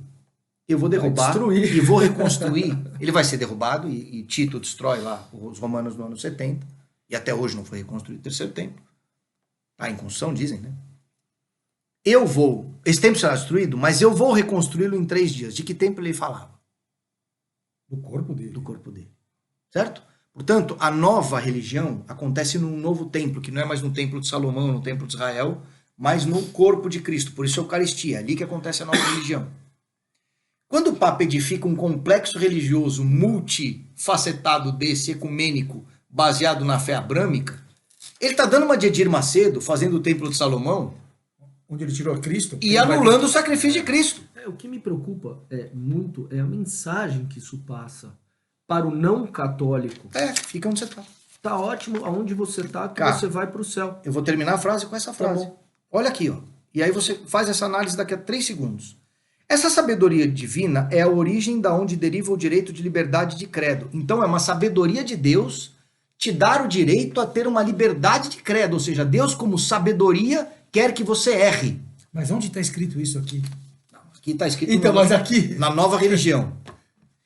Eu vou derrubar destruir. e vou reconstruir. Ele vai ser derrubado e Tito destrói lá os romanos no ano 70. E até hoje não foi reconstruído o terceiro templo. Tá em construção, dizem, né? Esse templo será destruído, mas eu vou reconstruí-lo em 3 dias. De que templo ele falava? Do corpo dele. Do corpo dele. Certo? Portanto, a nova religião acontece num novo templo, que não é mais no templo de Salomão, no templo de Israel, mas no corpo de Cristo. Por isso a Eucaristia, é ali que acontece a nova religião. Quando o Papa edifica um complexo religioso multifacetado desse, ecumênico, baseado na fé abrâmica, ele está dando uma de Edir Macedo, fazendo o templo de Salomão, Onde ele tirou Cristo. e anulando o sacrifício de Cristo. O que me preocupa muito é a mensagem que isso passa para o não católico. Fica onde você está. Tá ótimo aonde você tá, que Cara, você vai para o céu. Eu vou terminar a frase com essa frase. bom. Olha aqui, ó. E aí você faz essa análise daqui a 3 segundos. Essa sabedoria divina é a origem da onde deriva o direito de liberdade de credo. Então é uma sabedoria de Deus te dar o direito a ter uma liberdade de credo. Ou seja, Deus como sabedoria quer que você erre. Mas onde está escrito isso aqui? Aqui está escrito Então, mas aqui... na nova religião.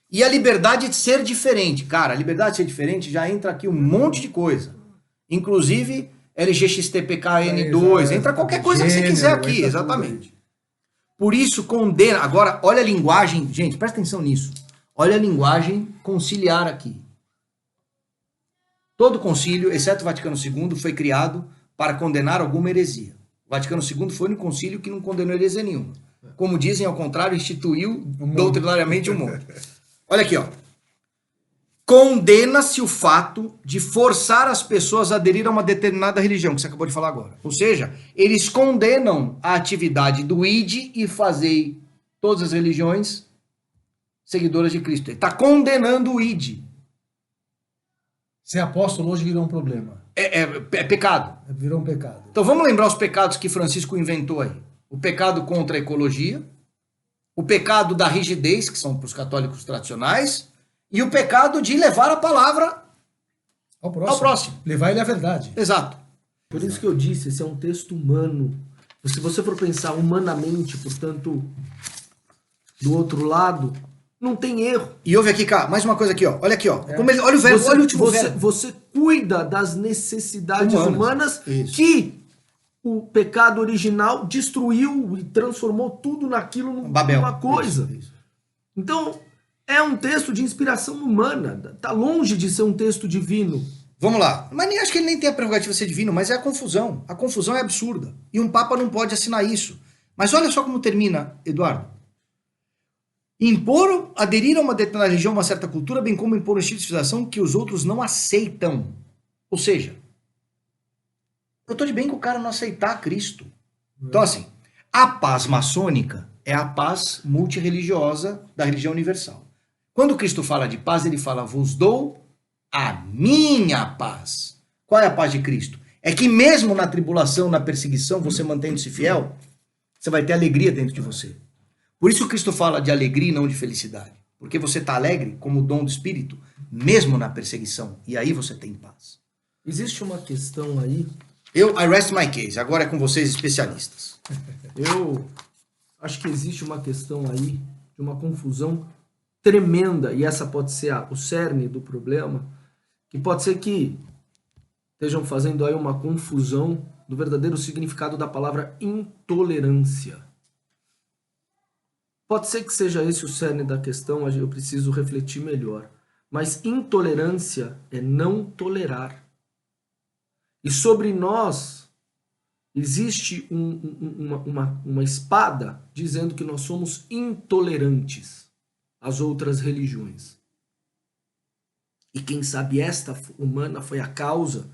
E a liberdade de ser diferente. Cara, a liberdade de ser diferente já entra aqui um monte de coisa. Inclusive LGXTPKN2, entra qualquer coisa que você quiser aqui, exatamente. Por isso condena. Agora, olha a linguagem, gente, presta atenção nisso. Olha a linguagem conciliar aqui. Todo concílio, exceto o Vaticano II, foi criado para condenar alguma heresia. O Vaticano II foi no concílio que não condenou heresia nenhuma. Como dizem, ao contrário, instituiu doutrinariamente o mundo. Olha aqui, ó. Condena-se o fato de forçar as pessoas a aderir a uma determinada religião, que você acabou de falar agora. Ou seja, eles condenam a atividade do ide e fazei todas as religiões seguidoras de Cristo. Ele está condenando o ide. Ser apóstolo hoje virou um problema. É pecado. Virou um pecado. Então vamos lembrar os pecados que Francisco inventou aí. O pecado contra a ecologia, o pecado da rigidez, que são para os católicos tradicionais, e o pecado de levar a palavra ao próximo. Levar ele à verdade. Exato. Por isso que eu disse, esse é um texto humano. Se você for pensar humanamente, portanto, do outro lado, não tem erro. E ouve aqui, cá, mais uma coisa aqui, ó. Olha aqui, ó. Como ele, olha o verbo, olha o último verbo. Você cuida das necessidades humanas Isso. que o pecado original destruiu e transformou tudo naquilo numa coisa. Isso. Então, é um texto de inspiração humana. Está longe de ser um texto divino. Vamos lá. Mas acho que ele nem tem a prerrogativa de ser divino, mas é a confusão. A confusão é absurda. E um papa não pode assinar isso. Mas olha só como termina, Eduardo. Impor, aderir a uma determinada religião, uma certa cultura, bem como impor um estilo de civilização que os outros não aceitam. Ou seja, eu tô de bem com o cara não aceitar Cristo. Então, assim, a paz maçônica é a paz multirreligiosa da religião universal. Quando Cristo fala de paz, ele fala, vos dou a minha paz. Qual é a paz de Cristo? É que mesmo na tribulação, na perseguição, você mantendo-se fiel, você vai ter alegria dentro de você. Por isso Cristo fala de alegria e não de felicidade. Porque você está alegre como dom do Espírito, mesmo na perseguição. E aí você tem paz. Existe uma questão aí. I rest my case. Agora é com vocês, especialistas. Eu acho que existe uma questão aí de uma confusão tremenda, e essa pode ser o cerne do problema, que pode ser que estejam fazendo aí uma confusão do verdadeiro significado da palavra intolerância. Pode ser que seja esse o cerne da questão, eu preciso refletir melhor. Mas intolerância é não tolerar. E sobre nós existe uma espada dizendo que nós somos intolerantes às outras religiões. E quem sabe esta humana foi a causa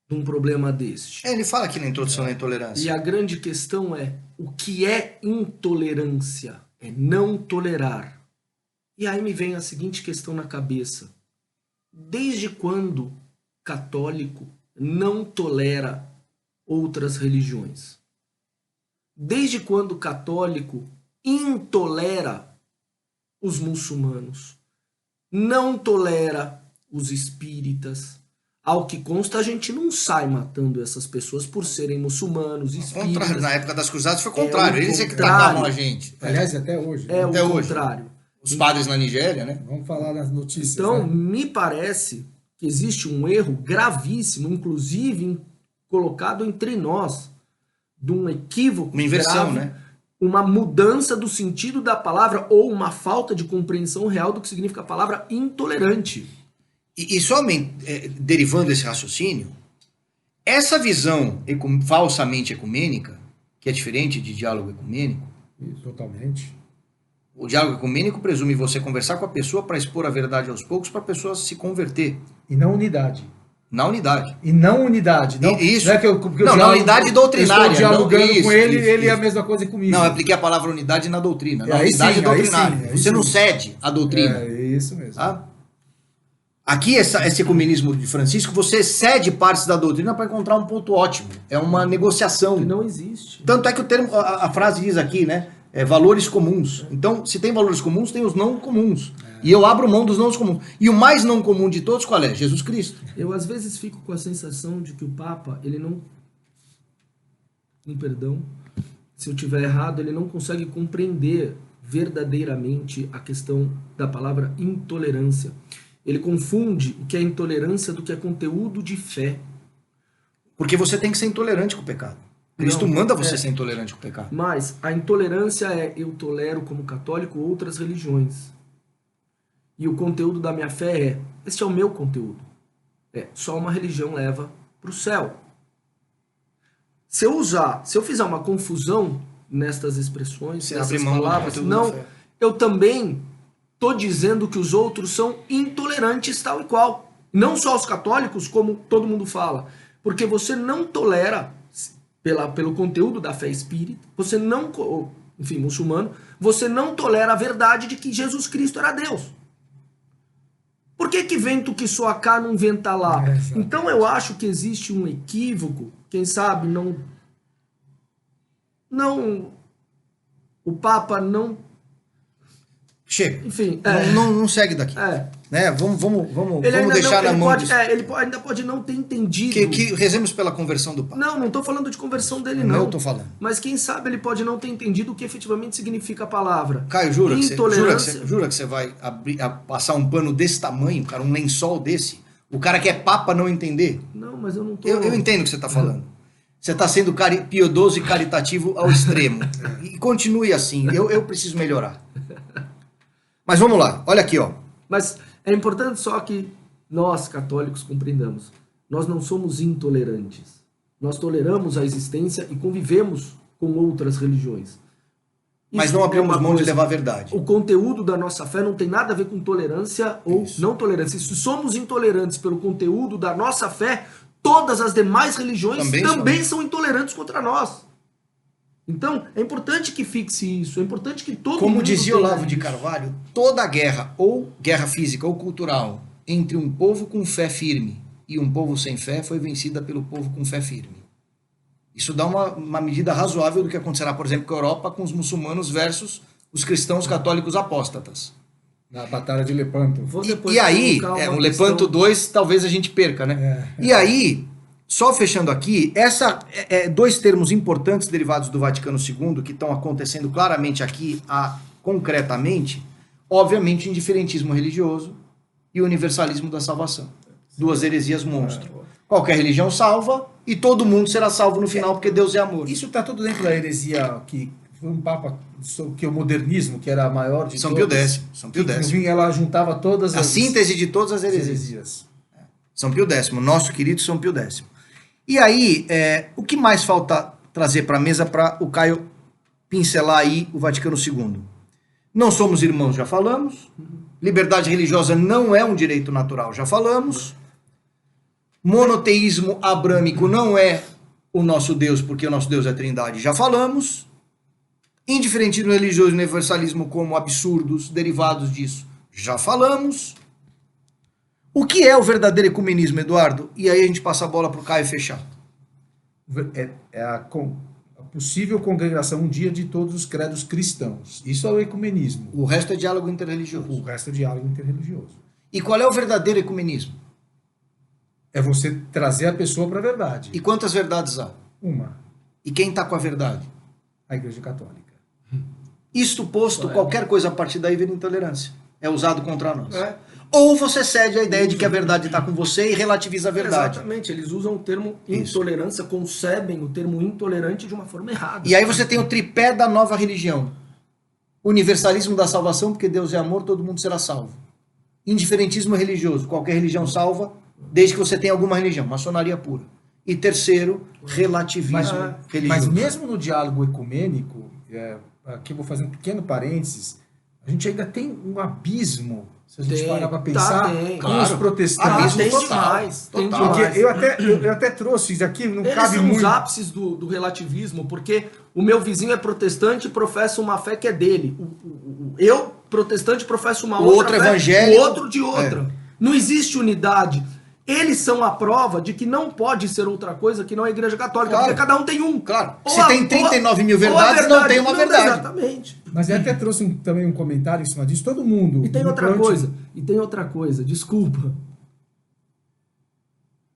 de um problema deste. Ele fala aqui na introdução da intolerância. E a grande questão é, o que é intolerância? É não tolerar. E aí me vem a seguinte questão na cabeça. Desde quando católico não tolera outras religiões? Desde quando católico intolera os muçulmanos? Não tolera os espíritas? Ao que consta, a gente não sai matando essas pessoas por serem muçulmanos, espíritas. Na época das cruzadas foi o contrário. Eles é que tacavam a gente. Aliás, até hoje. É Até o hoje. contrário. Os padres na Nigéria, né? Vamos falar nas notícias. Então, né? me parece que existe um erro gravíssimo, inclusive colocado entre nós, de um equívoco uma inversão, grave, né? Uma mudança do sentido da palavra ou uma falta de compreensão real do que significa a palavra intolerante. E somente derivando desse raciocínio, essa visão falsamente ecumênica, que é diferente de diálogo ecumênico. Totalmente. O diálogo ecumênico presume você conversar com a pessoa para expor a verdade aos poucos para a pessoa se converter. E não unidade. Na unidade. E não unidade. Não, isso. Não é que eu na unidade doutrinária. Eu estou dialogando não, com ele isso, ele é a mesma coisa comigo. Não, eu apliquei a palavra unidade na doutrina. Na aí unidade sim, doutrinária. aí Você não sim. cede à doutrina. É isso mesmo. Tá? Aqui, esse ecumenismo de Francisco, você cede partes da doutrina para encontrar um ponto ótimo. É uma negociação. Que não existe. Tanto é que o termo, a frase diz aqui, né? Valores comuns. Então, se tem valores comuns, tem os não comuns. E eu abro mão dos não comuns. E o mais não comum de todos, qual é? Jesus Cristo. Eu, às vezes, fico com a sensação de que o Papa, ele não... perdão, se eu tiver errado, ele não consegue compreender verdadeiramente a questão da palavra intolerância. Ele confunde o que é intolerância do que é conteúdo de fé. Porque você tem que ser intolerante com o pecado. Cristo Não, manda você ser intolerante com o pecado. Mas a intolerância é eu tolero como católico outras religiões. E o conteúdo da minha fé é, esse é o meu conteúdo. Só uma religião leva para o céu. Se eu fizer uma confusão nestas expressões, Você nessas abre mão do palavras, conteúdo da não, fé. eu também estou dizendo que os outros são intolerantes tal e qual. Não só os católicos, como todo mundo fala. Porque você não tolera, pelo conteúdo da fé espírita, você não, enfim, muçulmano, você não tolera a verdade de que Jesus Cristo era Deus. Por que vento que soa cá não venta lá? Então eu acho que existe um equívoco, quem sabe o Papa não... Chega. Enfim, não segue daqui. Né? Vamos deixar na mão disso. Ele ainda pode não ter entendido. Que rezemos pela conversão do Papa. Não estou falando de conversão dele, não. Eu estou falando. Mas quem sabe ele pode não ter entendido o que efetivamente significa a palavra. Caio, jura intolerância. que você vai passar um pano desse tamanho, cara, um lençol desse? O cara que é Papa não entender? Não, mas eu não tô... Eu entendo o que você está falando. Você está sendo piedoso e caritativo ao extremo. E continue assim. Eu preciso melhorar. Mas vamos lá. Olha aqui, ó. Mas é importante só que nós, católicos, compreendamos. Nós não somos intolerantes. Nós toleramos a existência e convivemos com outras religiões. Mas não abrimos mão de levar a verdade. O conteúdo da nossa fé não tem nada a ver com tolerância ou não tolerância. Se somos intolerantes pelo conteúdo da nossa fé, todas as demais religiões também são intolerantes contra nós. Então, é importante que fixe isso, é importante que todo mundo... Como dizia Olavo de Carvalho, toda guerra, ou guerra física ou cultural, entre um povo com fé firme e um povo sem fé foi vencida pelo povo com fé firme. Isso dá uma medida razoável do que acontecerá, por exemplo, com a Europa, com os muçulmanos versus os cristãos católicos apóstatas. Na Batalha de Lepanto. E aí, o Lepanto 2 talvez a gente perca, né? E aí, só fechando aqui, dois termos importantes derivados do Vaticano II, que estão acontecendo claramente aqui, concretamente, obviamente, o indiferentismo religioso e o universalismo da salvação. Duas heresias monstro. Qualquer religião salva e todo mundo será salvo no final, porque Deus é amor. Isso está tudo dentro da heresia que foi um papa, que é o modernismo, que era a maior de São Pio X. São Pio X. Ela juntava todas a síntese de todas as heresias. São Pio X, nosso querido São Pio X. E aí, o que mais falta trazer para a mesa para o Caio pincelar aí o Vaticano II? Não somos irmãos, já falamos. Liberdade religiosa não é um direito natural, já falamos. Monoteísmo abrâmico não é o nosso Deus, porque o nosso Deus é Trindade, já falamos. Indiferentismo religioso e universalismo como absurdos derivados disso, já falamos. O que é o verdadeiro ecumenismo, Eduardo? E aí a gente passa a bola para o Caio fechar. É a possível congregação um dia de todos os credos cristãos. Isso é o ecumenismo. O resto é diálogo interreligioso. O resto é diálogo interreligioso. E qual é o verdadeiro ecumenismo? É você trazer a pessoa para a verdade. E quantas verdades há? Uma. E quem está com a verdade? A Igreja Católica. Isto posto, qualquer coisa a partir daí vira intolerância. É usado contra nós. Ou você cede à ideia de que a verdade está com você e relativiza a verdade. Exatamente, eles usam o termo intolerância, concebem o termo intolerante de uma forma errada. E aí você tem o tripé da nova religião. Universalismo da salvação, porque Deus é amor, todo mundo será salvo. Indiferentismo religioso, qualquer religião salva, desde que você tenha alguma religião, maçonaria pura. E terceiro, relativismo religioso. Mas mesmo no diálogo ecumênico, aqui eu vou fazer um pequeno parênteses, a gente ainda tem um abismo, se a gente parar para pensar, com os protestantes. Tem demais. Porque eu até trouxe isso aqui, não Eles cabe são muito. os ápices do relativismo, porque o meu vizinho é protestante e professa uma fé que é dele. Eu, protestante, professo uma outra outro fé, evangélico, o outro de outra. Não existe unidade. Eles são a prova de que não pode ser outra coisa que não a Igreja Católica, porque cada um tem um. Claro. Se tem 39 mil verdades, não tem uma verdade. Exatamente. Mas eu até trouxe também um comentário em cima disso. Todo mundo... E tem outra coisa, desculpa.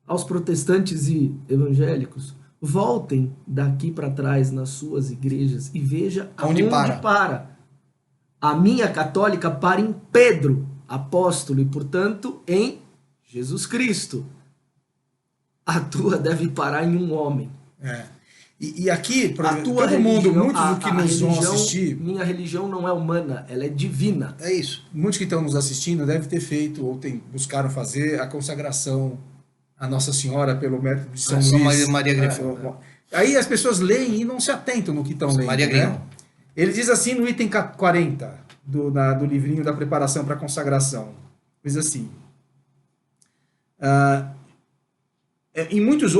Aos protestantes e evangélicos, voltem daqui para trás nas suas igrejas e veja aonde para. A minha católica para em Pedro, apóstolo, e portanto em Jesus Cristo. A tua deve parar em um homem. E aqui, A tua todo mundo, religião, muitos do que a nos vão religião, assistir, minha religião não é humana, ela é divina. É isso. muitos que estão nos assistindo devem ter feito ou buscaram fazer a consagração à Nossa Senhora pelo método de São São Luís. Maria Grifo. Aí as pessoas leem e não se atentam no que estão lendo. Maria né? Grião. Ele diz assim no item 40 do livrinho da preparação para a consagração. Diz assim: em muitos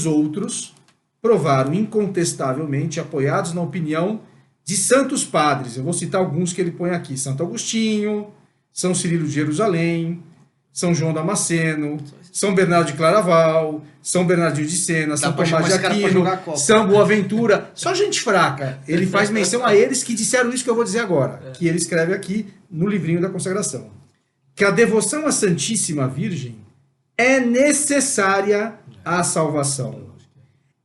outros provaram incontestavelmente, apoiados na opinião de santos padres. Eu vou citar alguns que ele põe aqui: Santo Agostinho, São Cirilo de Jerusalém, São João Damasceno, São Bernardo de Claraval, São Bernardino de Sena, São pra Tomás chamar de esse cara pra Aquino, jogar a Copa. São Boaventura. Só gente fraca. Ele faz menção a eles que disseram isso que eu vou dizer agora, que ele escreve aqui no livrinho da consagração. Que a devoção à Santíssima Virgem é necessária à salvação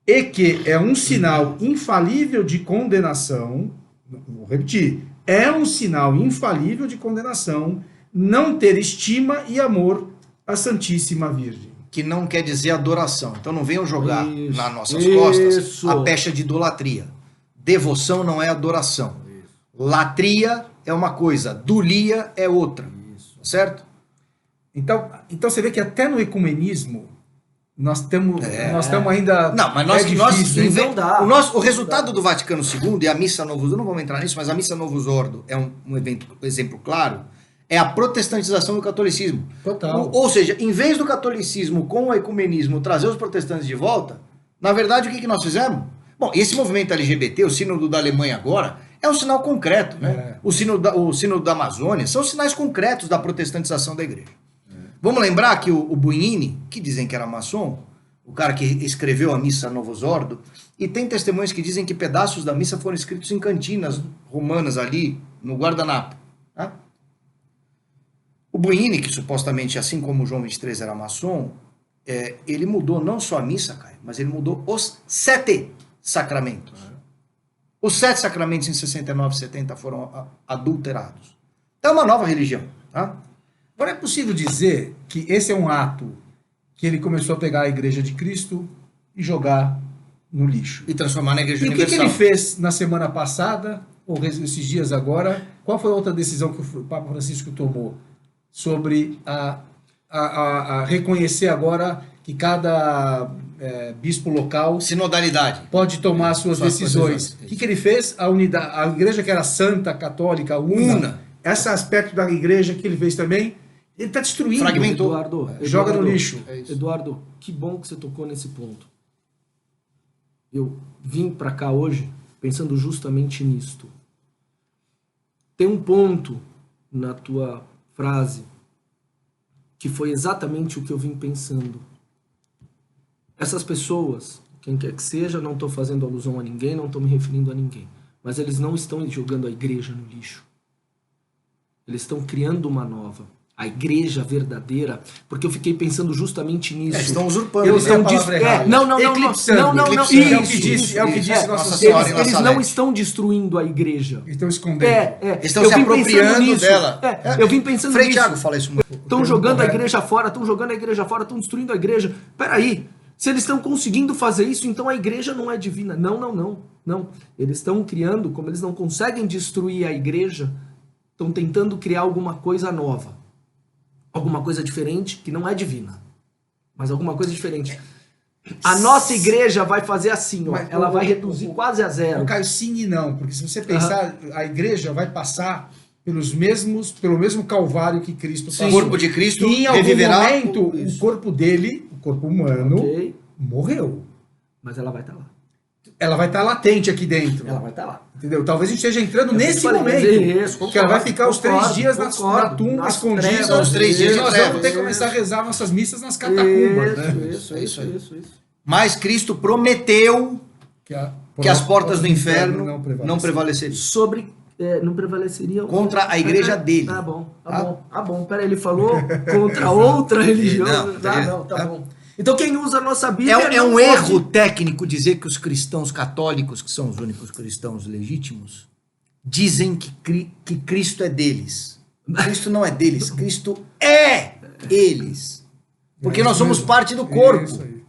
e que é um sinal infalível de condenação, vou repetir, é um sinal infalível de condenação não ter estima e amor à Santíssima Virgem. Que não quer dizer adoração. Então não venham jogar Isso, nas nossas costas isso. a pecha de idolatria. Devoção não é adoração. Latria é uma coisa, dulia é outra. Certo? Então você vê que até no ecumenismo nós estamos ainda... Não, mas nós, difícil, hein? não dá. o resultado do Vaticano II e a Missa Novus Ordo, não vamos entrar nisso, mas a Missa Novus Ordo é um exemplo claro, é a protestantização do catolicismo. Total. Ou seja, em vez do catolicismo com o ecumenismo trazer os protestantes de volta, na verdade o que nós fizemos? Bom, esse movimento LGBT, o sínodo da Alemanha agora, é um sinal concreto, né? O sínodo da Amazônia, são sinais concretos da protestantização da igreja. Vamos lembrar que o Buini, que dizem que era maçom, o cara que escreveu a Missa Novus Ordo, e tem testemunhos que dizem que pedaços da missa foram escritos em cantinas romanas ali, no guardanapo. Tá? O Buini, que supostamente, assim como o João 23 era maçom, ele mudou não só a missa, Caio, mas ele mudou os 7 sacramentos. Os 7 sacramentos em 69 e 70 foram adulterados. Então é uma nova religião. Tá? Agora, é possível dizer que esse é um ato que ele começou a pegar a Igreja de Cristo e jogar no lixo. E transformar na Igreja E o que Universal. ele fez na semana passada, ou esses dias agora? Qual foi a outra decisão que o Papa Francisco tomou sobre a reconhecer agora que cada bispo local Sinodalidade. pode tomar suas decisões? decisões. O que ele fez? A igreja que era santa, católica, una. Esse aspecto da igreja que ele fez também, ele está destruindo. Fragmentou. Joga no lixo. Eduardo, que bom que você tocou nesse ponto. Eu vim para cá hoje pensando justamente nisto. Tem um ponto na tua frase que foi exatamente o que eu vim pensando. Essas pessoas, quem quer que seja, não estou fazendo alusão a ninguém, não estou me referindo a ninguém, mas eles não estão jogando a igreja no lixo. Eles estão criando uma nova. A igreja verdadeira, porque eu fiquei pensando justamente nisso. Estão usurpando. Eles estão eclipsando. É o que disse Nossa Senhora. Eles não estão destruindo a igreja. Estão escondendo. Estão se apropriando dela. Eu vim pensando Frei nisso. Thiago fala isso muito. Estão jogando a igreja fora, estão jogando a igreja fora, estão destruindo a igreja. Peraí, se eles estão conseguindo fazer isso, então a igreja não é divina. Não. Eles estão criando, como eles não conseguem destruir a igreja, estão tentando criar alguma coisa nova. Alguma coisa diferente, que não é divina. Mas alguma coisa diferente. A nossa igreja vai fazer assim, ó. Ela vai reduzir quase a zero. Caio, sim e não, porque se você pensar, a igreja vai passar pelo mesmo calvário que Cristo passou. O corpo de Cristo e em algum reviverá. momento, o corpo dele, o corpo humano, morreu. Mas ela vai estar lá. Ela vai estar latente aqui dentro. Ela vai estar lá. Entendeu? Talvez a gente esteja entrando nesse momento. Isso, que ela vai ficar os 3 dias na tumba, escondida. Os 3 dias de nós trevas. vamos ter que começar a rezar nossas missas nas catacumbas. Isso. Mas Cristo prometeu que as portas do inferno não prevaleceriam. Não prevaleceriam Contra a igreja dele. Tá bom. Peraí, ele falou contra outra religião. Tá bom. Então quem usa a nossa Bíblia... É um erro técnico dizer que os cristãos católicos, que são os únicos cristãos legítimos, dizem que Cristo é deles. Cristo não é deles, Cristo é eles. Porque nós somos parte do corpo. Isso aí.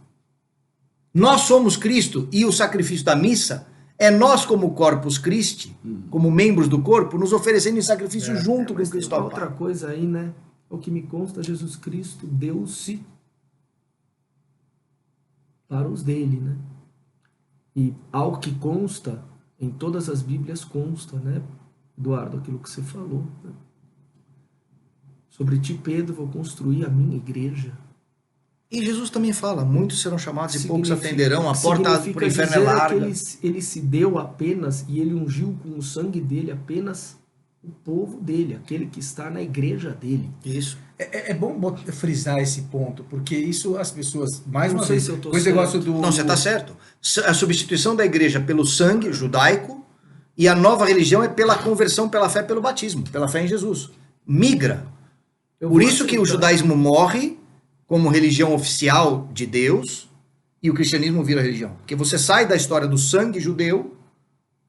Nós somos Cristo e o sacrifício da missa é nós como Corpus Christi, como membros do corpo, nos oferecendo em sacrifício junto com Mas Cristo tem ao outra Pai. coisa aí, né? O que me consta, Jesus Cristo deu-se para os dele, né? E ao que consta, em todas as Bíblias consta, né, Eduardo, aquilo que você falou, né? Sobre ti, Pedro, vou construir a minha igreja. E Jesus também fala, muitos serão chamados e poucos Significa- atenderão, a porta significa para o inferno é dizer larga. que ele se deu apenas, e ele ungiu com o sangue dele apenas o povo dele, aquele que está na igreja dele. Isso. É bom frisar esse ponto, porque isso as pessoas, mais Não uma sei vez, se eu tô com esse negócio certo. do... Não, você está certo. A substituição da igreja pelo sangue judaico e a nova religião é pela conversão, pela fé, pelo batismo, pela fé em Jesus. Migra. Por isso que o judaísmo morre como religião oficial de Deus e o cristianismo vira religião. Porque você sai da história do sangue judeu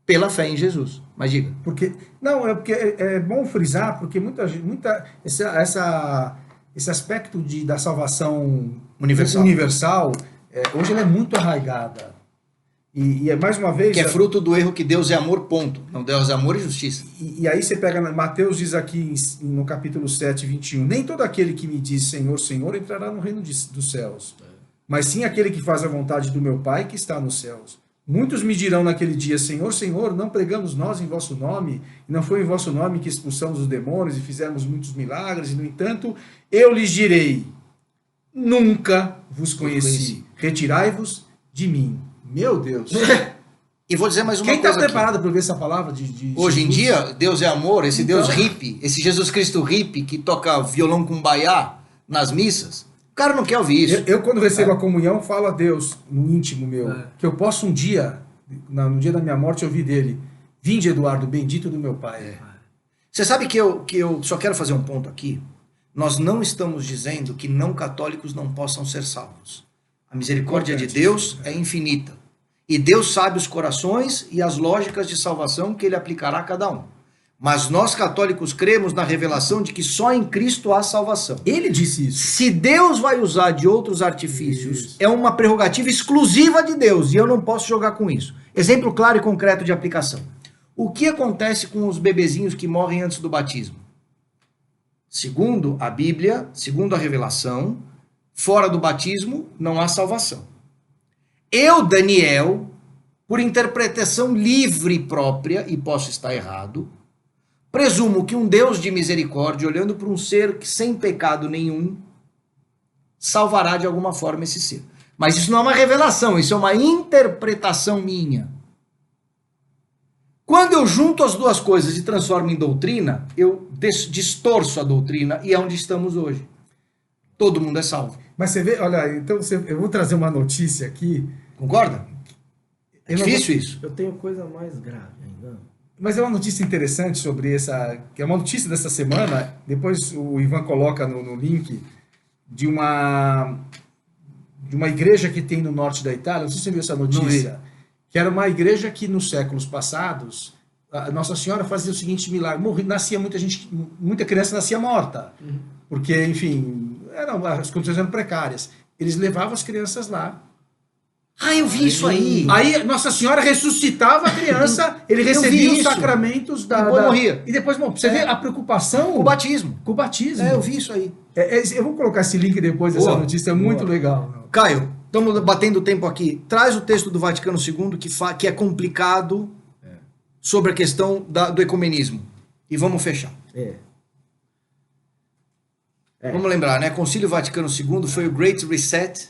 pela fé em Jesus. Mas diga. Porque, não, porque é bom frisar, porque esse aspecto da salvação universal hoje ela é muito arraigada. E é mais uma vez... Que é fruto do erro que Deus é amor, ponto. Não, Deus é amor e justiça. E aí você pega, Mateus diz aqui no capítulo 7, 21, nem todo aquele que me diz Senhor, Senhor entrará no reino dos céus, mas sim aquele que faz a vontade do meu Pai que está nos céus. Muitos me dirão naquele dia, Senhor, Senhor, não pregamos nós em vosso nome, e não foi em vosso nome que expulsamos os demônios e fizemos muitos milagres, e no entanto, eu lhes direi, nunca vos conheci, retirai-vos de mim. Meu Deus. E vou dizer mais uma Quem está coisa aqui. preparado para ver essa palavra Hoje em Jesus? dia, Deus é amor, esse Então. Deus hippie, esse Jesus Cristo hippie que toca violão com baiá nas missas, o cara não quer ouvir isso. Eu quando recebo a comunhão, falo a Deus, no íntimo meu, que eu posso um dia, no dia da minha morte, ouvir dele, vinde, Eduardo, bendito do meu Pai. Você sabe que eu só quero fazer um ponto aqui? Nós não estamos dizendo que não católicos não possam ser salvos. A misericórdia de Deus é infinita. E Deus sabe os corações e as lógicas de salvação que ele aplicará a cada um. Mas nós católicos cremos na revelação de que só em Cristo há salvação. Ele disse isso. Se Deus vai usar de outros artifícios, é uma prerrogativa exclusiva de Deus e eu não posso jogar com isso. Exemplo claro e concreto de aplicação. O que acontece com os bebezinhos que morrem antes do batismo? Segundo a Bíblia, segundo a revelação, fora do batismo não há salvação. Eu, Daniel, por interpretação livre e própria, e posso estar errado, presumo que um Deus de misericórdia, olhando para um ser que sem pecado nenhum, salvará de alguma forma esse ser. Mas isso não é uma revelação, isso é uma interpretação minha. Quando eu junto as duas coisas e transformo em doutrina, eu distorço a doutrina e é onde estamos hoje. Todo mundo é salvo. Mas você vê, olha, então eu vou trazer uma notícia aqui. Concorda? É Eu não difícil isso. Eu tenho coisa mais grave ainda. Mas é uma notícia interessante sobre essa, que é uma notícia dessa semana, depois o Ivan coloca no link, de uma igreja que tem no norte da Itália, não sei se você viu essa notícia, que era uma igreja que nos séculos passados, a Nossa Senhora fazia o seguinte milagre, nascia muita criança nascia morta, porque, enfim, as condições eram precárias. Eles levavam as crianças lá. Ah, eu vi isso aí. Aí Nossa Senhora ressuscitava a criança, ele Eu recebia vi os isso. sacramentos E depois morria. E depois, você vê a preocupação O batismo. com o batismo. É, eu vi isso aí. Eu vou colocar esse link depois dessa Boa. notícia, é muito Boa. legal. Caio, estamos batendo o tempo aqui. Traz o texto do Vaticano II que é complicado sobre a questão do ecumenismo. E vamos fechar. Vamos lembrar, né? Concílio Vaticano II foi o Great Reset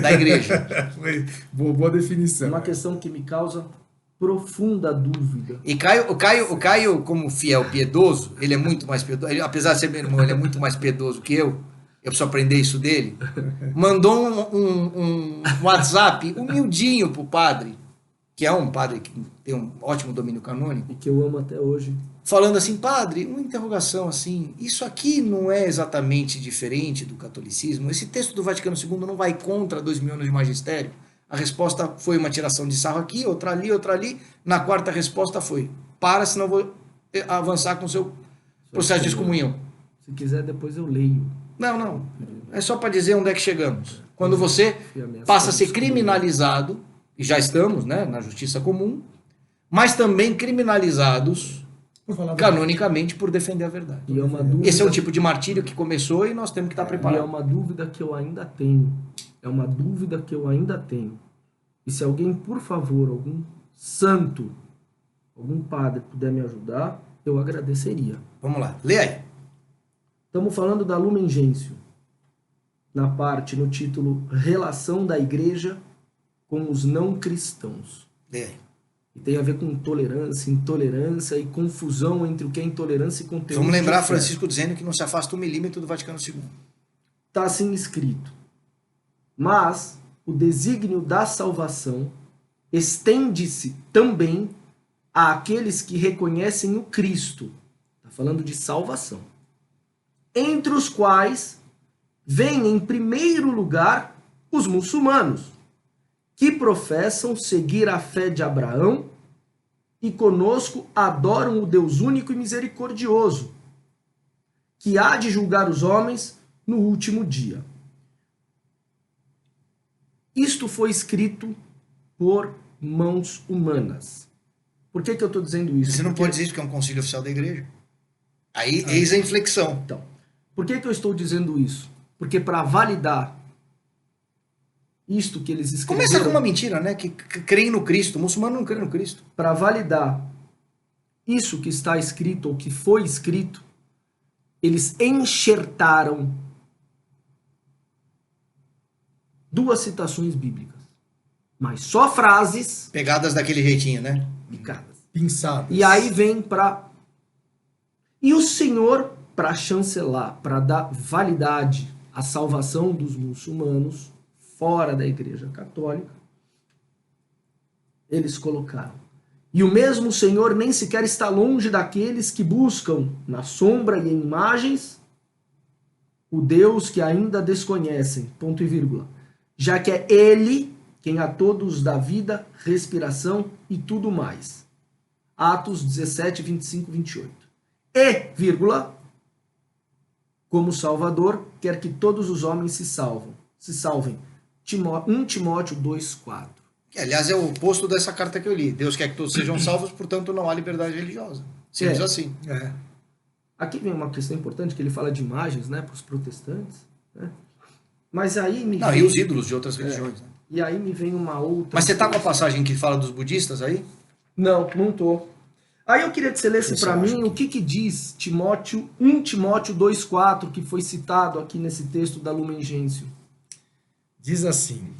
da igreja. Foi boa definição. Uma questão que me causa profunda dúvida. E o Caio, como fiel piedoso, ele é muito mais piedoso. Apesar de ser meu irmão, ele é muito mais piedoso que eu. Eu preciso aprender isso dele. Mandou um WhatsApp humildinho pro padre, que é um padre que tem um ótimo domínio canônico. E que eu amo até hoje. Falando assim, padre, uma interrogação assim, isso aqui não é exatamente diferente do catolicismo? Esse texto do Vaticano II não vai contra 2000 anos de magistério? A resposta foi uma tiração de sarro aqui, outra ali. Na quarta resposta foi, para, senão vou avançar com o seu processo de excomunhão. Se quiser, depois eu leio. Não. É só para dizer onde é que chegamos. Quando você passa a ser criminalizado, e já estamos, né, na justiça comum, mas também criminalizados canonicamente por defender a verdade. E é uma dúvida, esse é um tipo de martírio que começou e nós temos que estar e preparados. é uma dúvida que eu ainda tenho. É uma dúvida que eu ainda tenho. E se alguém, por favor, algum santo, algum padre puder me ajudar, eu agradeceria. Vamos lá, lê aí. Estamos falando da Lumen Gentium, no título Relação da Igreja com os não cristãos. Lê aí. E tem a ver com tolerância, intolerância e confusão entre o que é intolerância e conteúdo. Vamos lembrar de fé. Francisco dizendo que não se afasta 1 milímetro do Vaticano II. Está assim escrito. Mas o desígnio da salvação estende-se também àqueles que reconhecem o Cristo. Está falando de salvação. Entre os quais vêm em primeiro lugar os muçulmanos, que professam seguir a fé de Abraão e conosco adoram o Deus único e misericordioso, que há de julgar os homens no último dia. Isto foi escrito por mãos humanas. Por que eu estou dizendo isso? Você não pode dizer isso porque é um concílio oficial da igreja. Aí, eis a inflexão. Então, por que eu estou dizendo isso? Porque para validar isto que eles escreveram... Começa com uma mentira, né? Que creem no Cristo. O muçulmano não crê no Cristo. Para validar isso que está escrito ou que foi escrito, eles enxertaram 2 citações bíblicas. Mas só frases... Pegadas daquele jeitinho, né? picadas. Pinçadas. E aí vem para... E o Senhor, para chancelar, para dar validade à salvação dos muçulmanos fora da Igreja Católica, eles colocaram: e o mesmo Senhor nem sequer está longe daqueles que buscam na sombra e em imagens o Deus que ainda desconhecem, ponto e vírgula, já que é Ele quem a todos dá vida, respiração e tudo mais. Atos 17, 25, 28. E, vírgula, como Salvador, quer que todos os homens se salvem. 1 Timóteo 2,4. Que, aliás, é o oposto dessa carta que eu li. Deus quer que todos sejam salvos, portanto não há liberdade religiosa. Simples assim. É. Aqui vem uma questão importante, que ele fala de imagens, né, para os protestantes. Né? Mas aí me Não, vem... e os ídolos de outras religiões. Né? E aí me vem uma outra... Mas você tá com a passagem que fala dos budistas aí? Não tô. Aí eu queria que você lesse para mim o que diz 1 Timóteo 2,4, que foi citado aqui nesse texto da Lumen Gentium. Diz assim.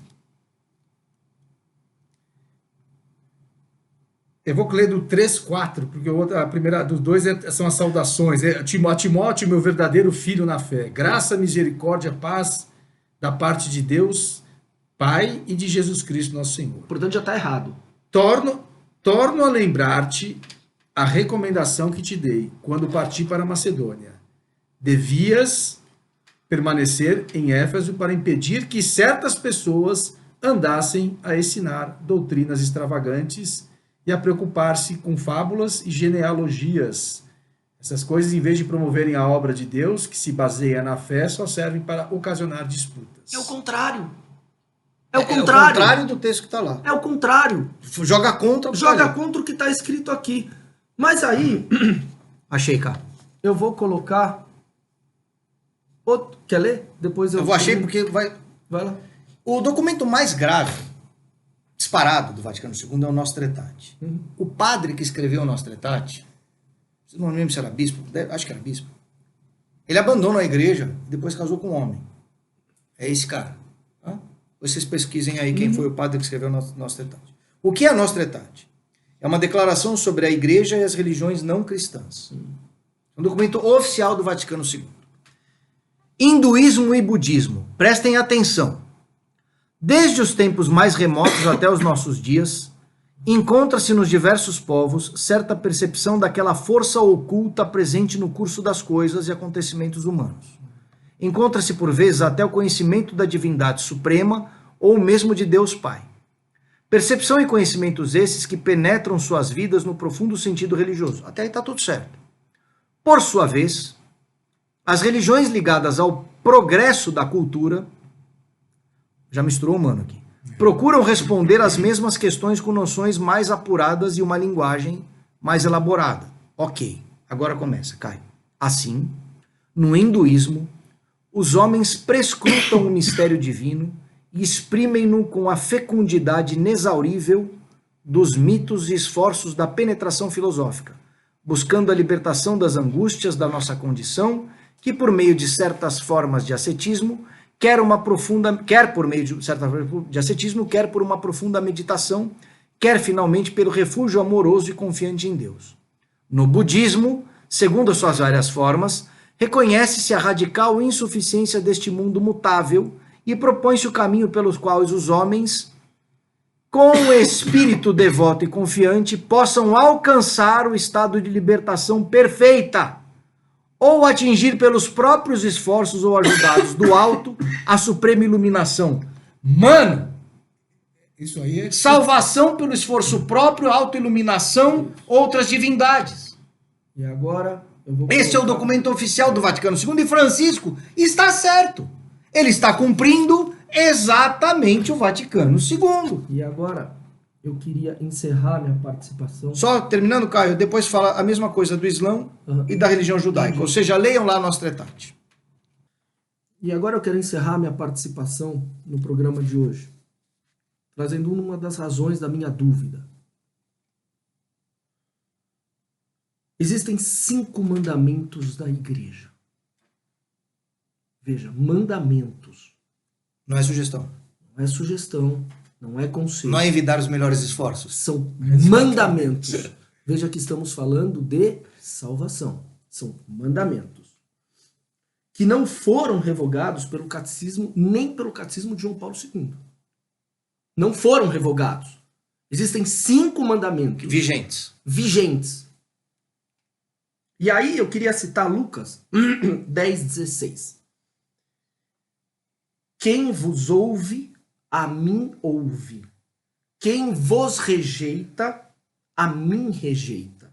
Eu vou ler do 3,4, porque a primeira dos dois são as saudações. A Timóteo, meu verdadeiro filho na fé. Graça, misericórdia, paz da parte de Deus, Pai, e de Jesus Cristo, nosso Senhor. Portanto, já está errado. Torno a lembrar-te a recomendação que te dei quando parti para a Macedônia. Devias permanecer em Éfeso para impedir que certas pessoas andassem a ensinar doutrinas extravagantes e a preocupar-se com fábulas e genealogias. Essas coisas, em vez de promoverem a obra de Deus, que se baseia na fé, só servem para ocasionar disputas. É o contrário. É o contrário do texto que está lá. É o contrário. Joga contra. Joga contra o que está escrito aqui. Mas aí... Achei, cara. Eu vou colocar... Outro... Quer ler? Depois eu... achei porque vai... Vai lá. O documento mais grave, disparado do Vaticano II, é o Nostra Aetate. O padre que escreveu o Nostra Aetate, não lembro se era bispo, acho que era bispo, ele abandonou a igreja e depois casou com um homem. É esse cara. Tá? Vocês pesquisem aí quem foi o padre que escreveu o Nostra Aetate. O que é a Nostra Aetate? É uma declaração sobre a igreja e as religiões não cristãs. Um documento oficial do Vaticano II. Hinduísmo e budismo. Prestem atenção. Desde os tempos mais remotos até os nossos dias, encontra-se nos diversos povos certa percepção daquela força oculta presente no curso das coisas e acontecimentos humanos. Encontra-se por vezes até o conhecimento da divindade suprema ou mesmo de Deus Pai. Percepção e conhecimentos esses que penetram suas vidas no profundo sentido religioso. Até aí está tudo certo. Por sua vez, as religiões ligadas ao progresso da cultura, já misturou o mano aqui, procuram responder às mesmas questões com noções mais apuradas e uma linguagem mais elaborada. Ok, agora começa, Caio. Assim, no hinduísmo, os homens prescrutam o mistério divino e exprimem-no com a fecundidade inexaurível dos mitos e esforços da penetração filosófica, buscando a libertação das angústias da nossa condição, que por meio de certas formas de ascetismo, quer por meio de certa forma de ascetismo, quer por uma profunda meditação, quer finalmente pelo refúgio amoroso e confiante em Deus. No budismo, segundo as suas várias formas, reconhece-se a radical insuficiência deste mundo mutável e propõe-se o caminho pelos quais os homens, com espírito devoto e confiante, possam alcançar o estado de libertação perfeita, ou atingir pelos próprios esforços ou ajudados do alto a suprema iluminação. Mano, Isso aí é... salvação pelo esforço próprio, autoiluminação, outras divindades. E agora eu vou Esse é o documento oficial do Vaticano II e Francisco está certo. Ele está cumprindo exatamente o Vaticano II. E agora eu queria encerrar minha participação. Só terminando, Caio, depois fala a mesma coisa do Islã e da religião judaica. Ou seja, leiam lá nosso tratado. E agora eu quero encerrar minha participação no programa de hoje, trazendo uma das razões da minha dúvida. Existem 5 mandamentos da igreja. Veja, mandamentos. Não é sugestão. Não é sugestão, não é conselho. Não é envidar os melhores esforços. São mandamentos. Veja que estamos falando de salvação. São mandamentos. Que não foram revogados pelo catecismo, nem pelo catecismo de João Paulo II. Não foram revogados. Existem 5 mandamentos vigentes. E aí eu queria citar Lucas 10:16. Quem vos ouve, a mim ouve. Quem vos rejeita, a mim rejeita.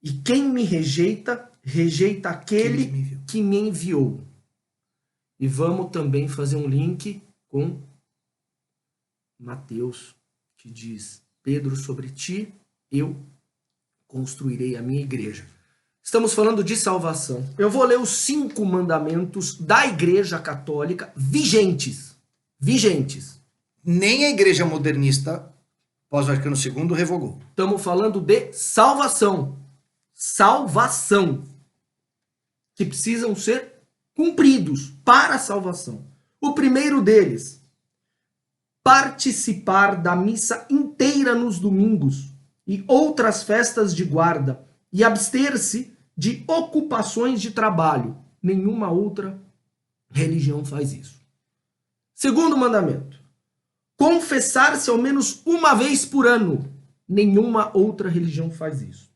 E quem me rejeita, rejeita aquele que me enviou. E vamos também fazer um link com Mateus, que diz: Pedro, sobre ti eu construirei a minha igreja. Estamos falando de salvação. Eu vou ler os 5 mandamentos da Igreja Católica vigentes. Vigentes. Nem a igreja modernista pós-Vaticano II revogou. Estamos falando de salvação. Salvação. Que precisam ser cumpridos para a salvação. O primeiro deles: participar da missa inteira nos domingos e outras festas de guarda e abster-se de ocupações de trabalho. Nenhuma outra religião faz isso. Segundo mandamento: confessar-se ao menos uma vez por ano. Nenhuma outra religião faz isso.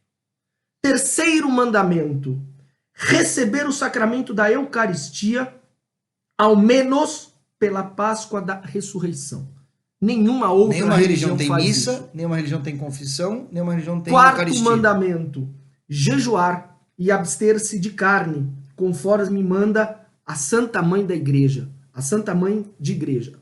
Terceiro mandamento: receber o sacramento da Eucaristia, ao menos pela Páscoa da Ressurreição. Nenhuma outra religião tem faz missa, isso. nenhuma religião tem confissão, nenhuma religião tem Quarto Eucaristia. mandamento: jejuar e abster-se de carne, conforme manda a Santa Mãe da Igreja, a Santa Mãe de Igreja.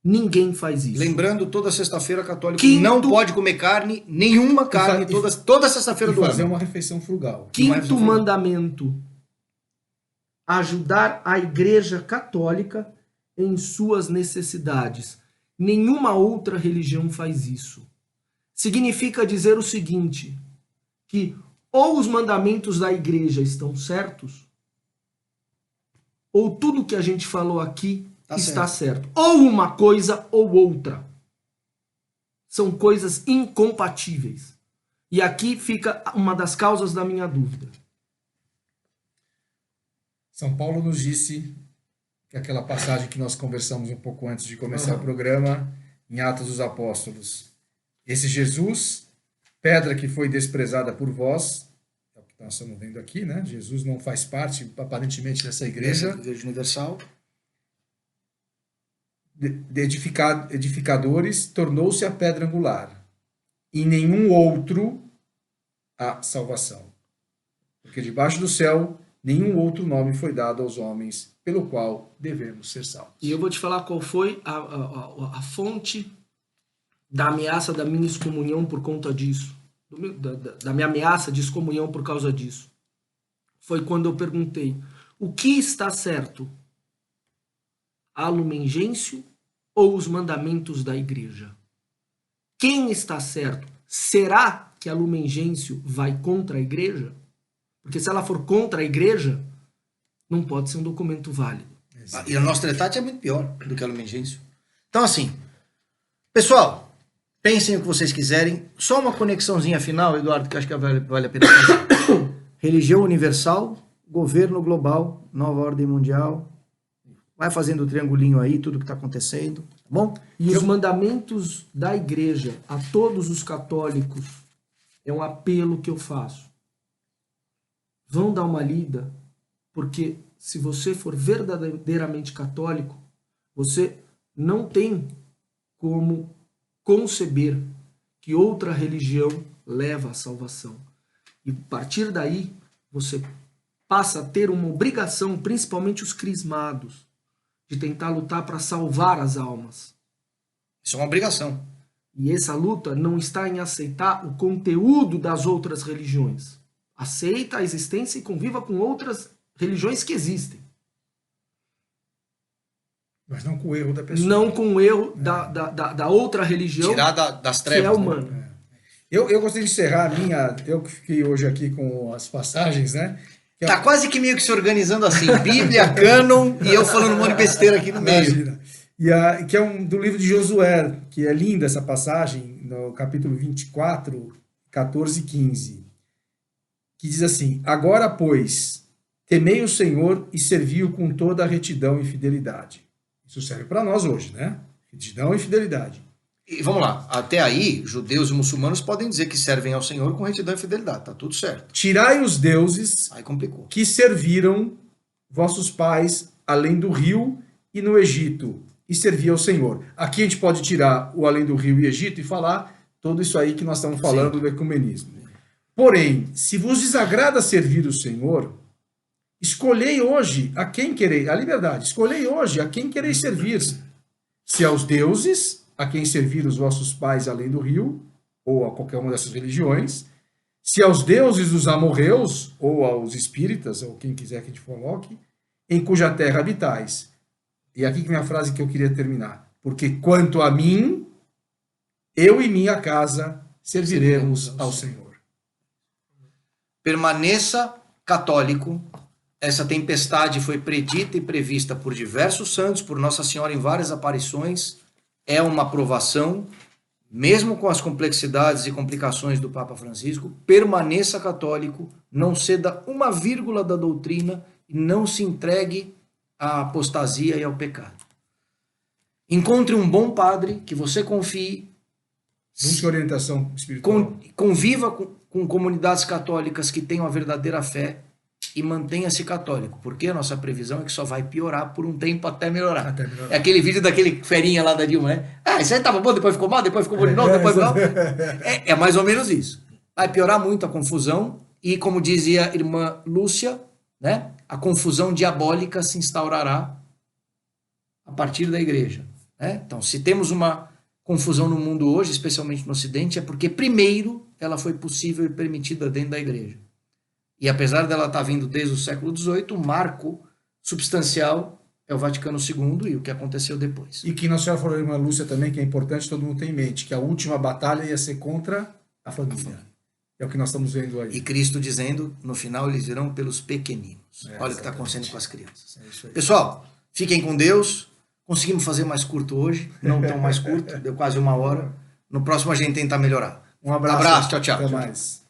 Ninguém faz isso. Lembrando, toda sexta-feira católico Quinto- não pode comer carne, nenhuma carne, toda sexta-feira E do fazer ano. uma refeição frugal. Quinto mandamento: ajudar a Igreja Católica em suas necessidades. Nenhuma outra religião faz isso. Significa dizer o seguinte, que ou os mandamentos da igreja estão certos, ou tudo que a gente falou aqui está certo. Ou uma coisa ou outra. São coisas incompatíveis. E aqui fica uma das causas da minha dúvida. São Paulo nos disse que aquela passagem que nós conversamos um pouco antes de começar o programa, em Atos dos Apóstolos, esse Jesus, pedra que foi desprezada por vós, é o que nós estamos vendo aqui, né? Jesus não faz parte, aparentemente, dessa igreja. Igreja Universal. edificadores tornou-se a pedra angular. Em nenhum outro há salvação. Porque debaixo do céu nenhum outro nome foi dado aos homens pelo qual devemos ser salvos. E eu vou te falar qual foi a fonte da ameaça da minha excomunhão por conta disso. Da minha ameaça de excomunhão por causa disso. Foi quando eu perguntei: o que está certo? A Lumen Gentium ou os mandamentos da igreja? Quem está certo? Será que a Lumen Gentium vai contra a igreja? Porque se ela for contra a igreja, não pode ser um documento válido. E a nossa Tretate é muito pior do que a Lumen Gentium. Então, assim, pessoal, pensem o que vocês quiserem. Só uma conexãozinha final, Eduardo, que acho que vale a pena pensar. Religião universal, governo global, nova ordem mundial. Vai fazendo o triangulinho aí, tudo que está acontecendo, tá bom? E os mandamentos da igreja a todos os católicos é um apelo que eu faço. Vão dar uma lida, porque se você for verdadeiramente católico, você não tem como conceber que outra religião leva à salvação. E a partir daí, você passa a ter uma obrigação, principalmente os crismados, de tentar lutar para salvar as almas. Isso é uma obrigação. E essa luta não está em aceitar o conteúdo das outras religiões. Aceita a existência e conviva com outras religiões que existem. Mas não com o erro da pessoa. Não com o erro da outra religião. Tirar das trevas. Que é humano. Né? Eu gostaria de encerrar a minha... Eu que fiquei hoje aqui com as passagens, né? Tá quase que meio que se organizando assim. Bíblia, cânon e eu falando um monte de besteira aqui no meio. Imagina. Que é do livro de Josué, que é linda essa passagem, no capítulo 24, 14 e 15. Que diz assim: agora, pois, temei o Senhor e servi-o com toda a retidão e fidelidade. Isso serve para nós hoje, né? Retidão e fidelidade. E vamos lá, até aí, judeus e muçulmanos podem dizer que servem ao Senhor com retidão e fidelidade, tá tudo certo. Tirai os deuses Aí complicou. que serviram vossos pais além do rio e no Egito, e servi ao Senhor. Aqui a gente pode tirar o além do rio e Egito e falar tudo isso aí que nós estamos falando do ecumenismo. Porém, se vos desagrada servir o Senhor, escolhei hoje a quem quereis, a liberdade, escolhei hoje a quem quereis servir, se aos deuses, a quem servir os vossos pais além do rio, ou a qualquer uma dessas religiões, se aos deuses dos amorreus, ou aos espíritas, ou quem quiser que a gente coloque, em cuja terra habitais. E aqui que vem a frase que eu queria terminar. Porque quanto a mim, eu e minha casa serviremos ao Senhor. Permaneça católico. Essa tempestade foi predita e prevista por diversos santos, por Nossa Senhora em várias aparições. É uma provação, mesmo com as complexidades e complicações do Papa Francisco. Permaneça católico, não ceda uma vírgula da doutrina e não se entregue à apostasia e ao pecado. Encontre um bom padre que você confie. Busque orientação espiritual. Conviva com comunidades católicas que tenham a verdadeira fé e mantenha-se católico, porque a nossa previsão é que só vai piorar por um tempo até melhorar. É aquele vídeo daquele ferinha lá da Dilma, né? Ah, isso aí tava bom, depois ficou mal, depois ficou bom de novo, depois ficou mal. É mais ou menos isso. Vai piorar muito a confusão e, como dizia a irmã Lúcia, né? A confusão diabólica se instaurará a partir da igreja. Né? Então, se temos uma confusão no mundo hoje, especialmente no Ocidente, é porque, primeiro, ela foi possível e permitida dentro da igreja. E apesar dela estar vindo desde o século XVIII, o marco substancial é o Vaticano II e o que aconteceu depois. E que Nossa Senhora falou, irmã Lúcia, também, que é importante todo mundo ter em mente, que a última batalha ia ser contra a família. É o que nós estamos vendo aí. E Cristo dizendo, no final eles irão pelos pequeninos. Olha o que está acontecendo com as crianças. É isso aí. Pessoal, fiquem com Deus. Conseguimos fazer mais curto hoje, não tão mais curto, deu quase 1 hora. No próximo a gente tenta melhorar. Um abraço. Tchau, tchau. Até mais.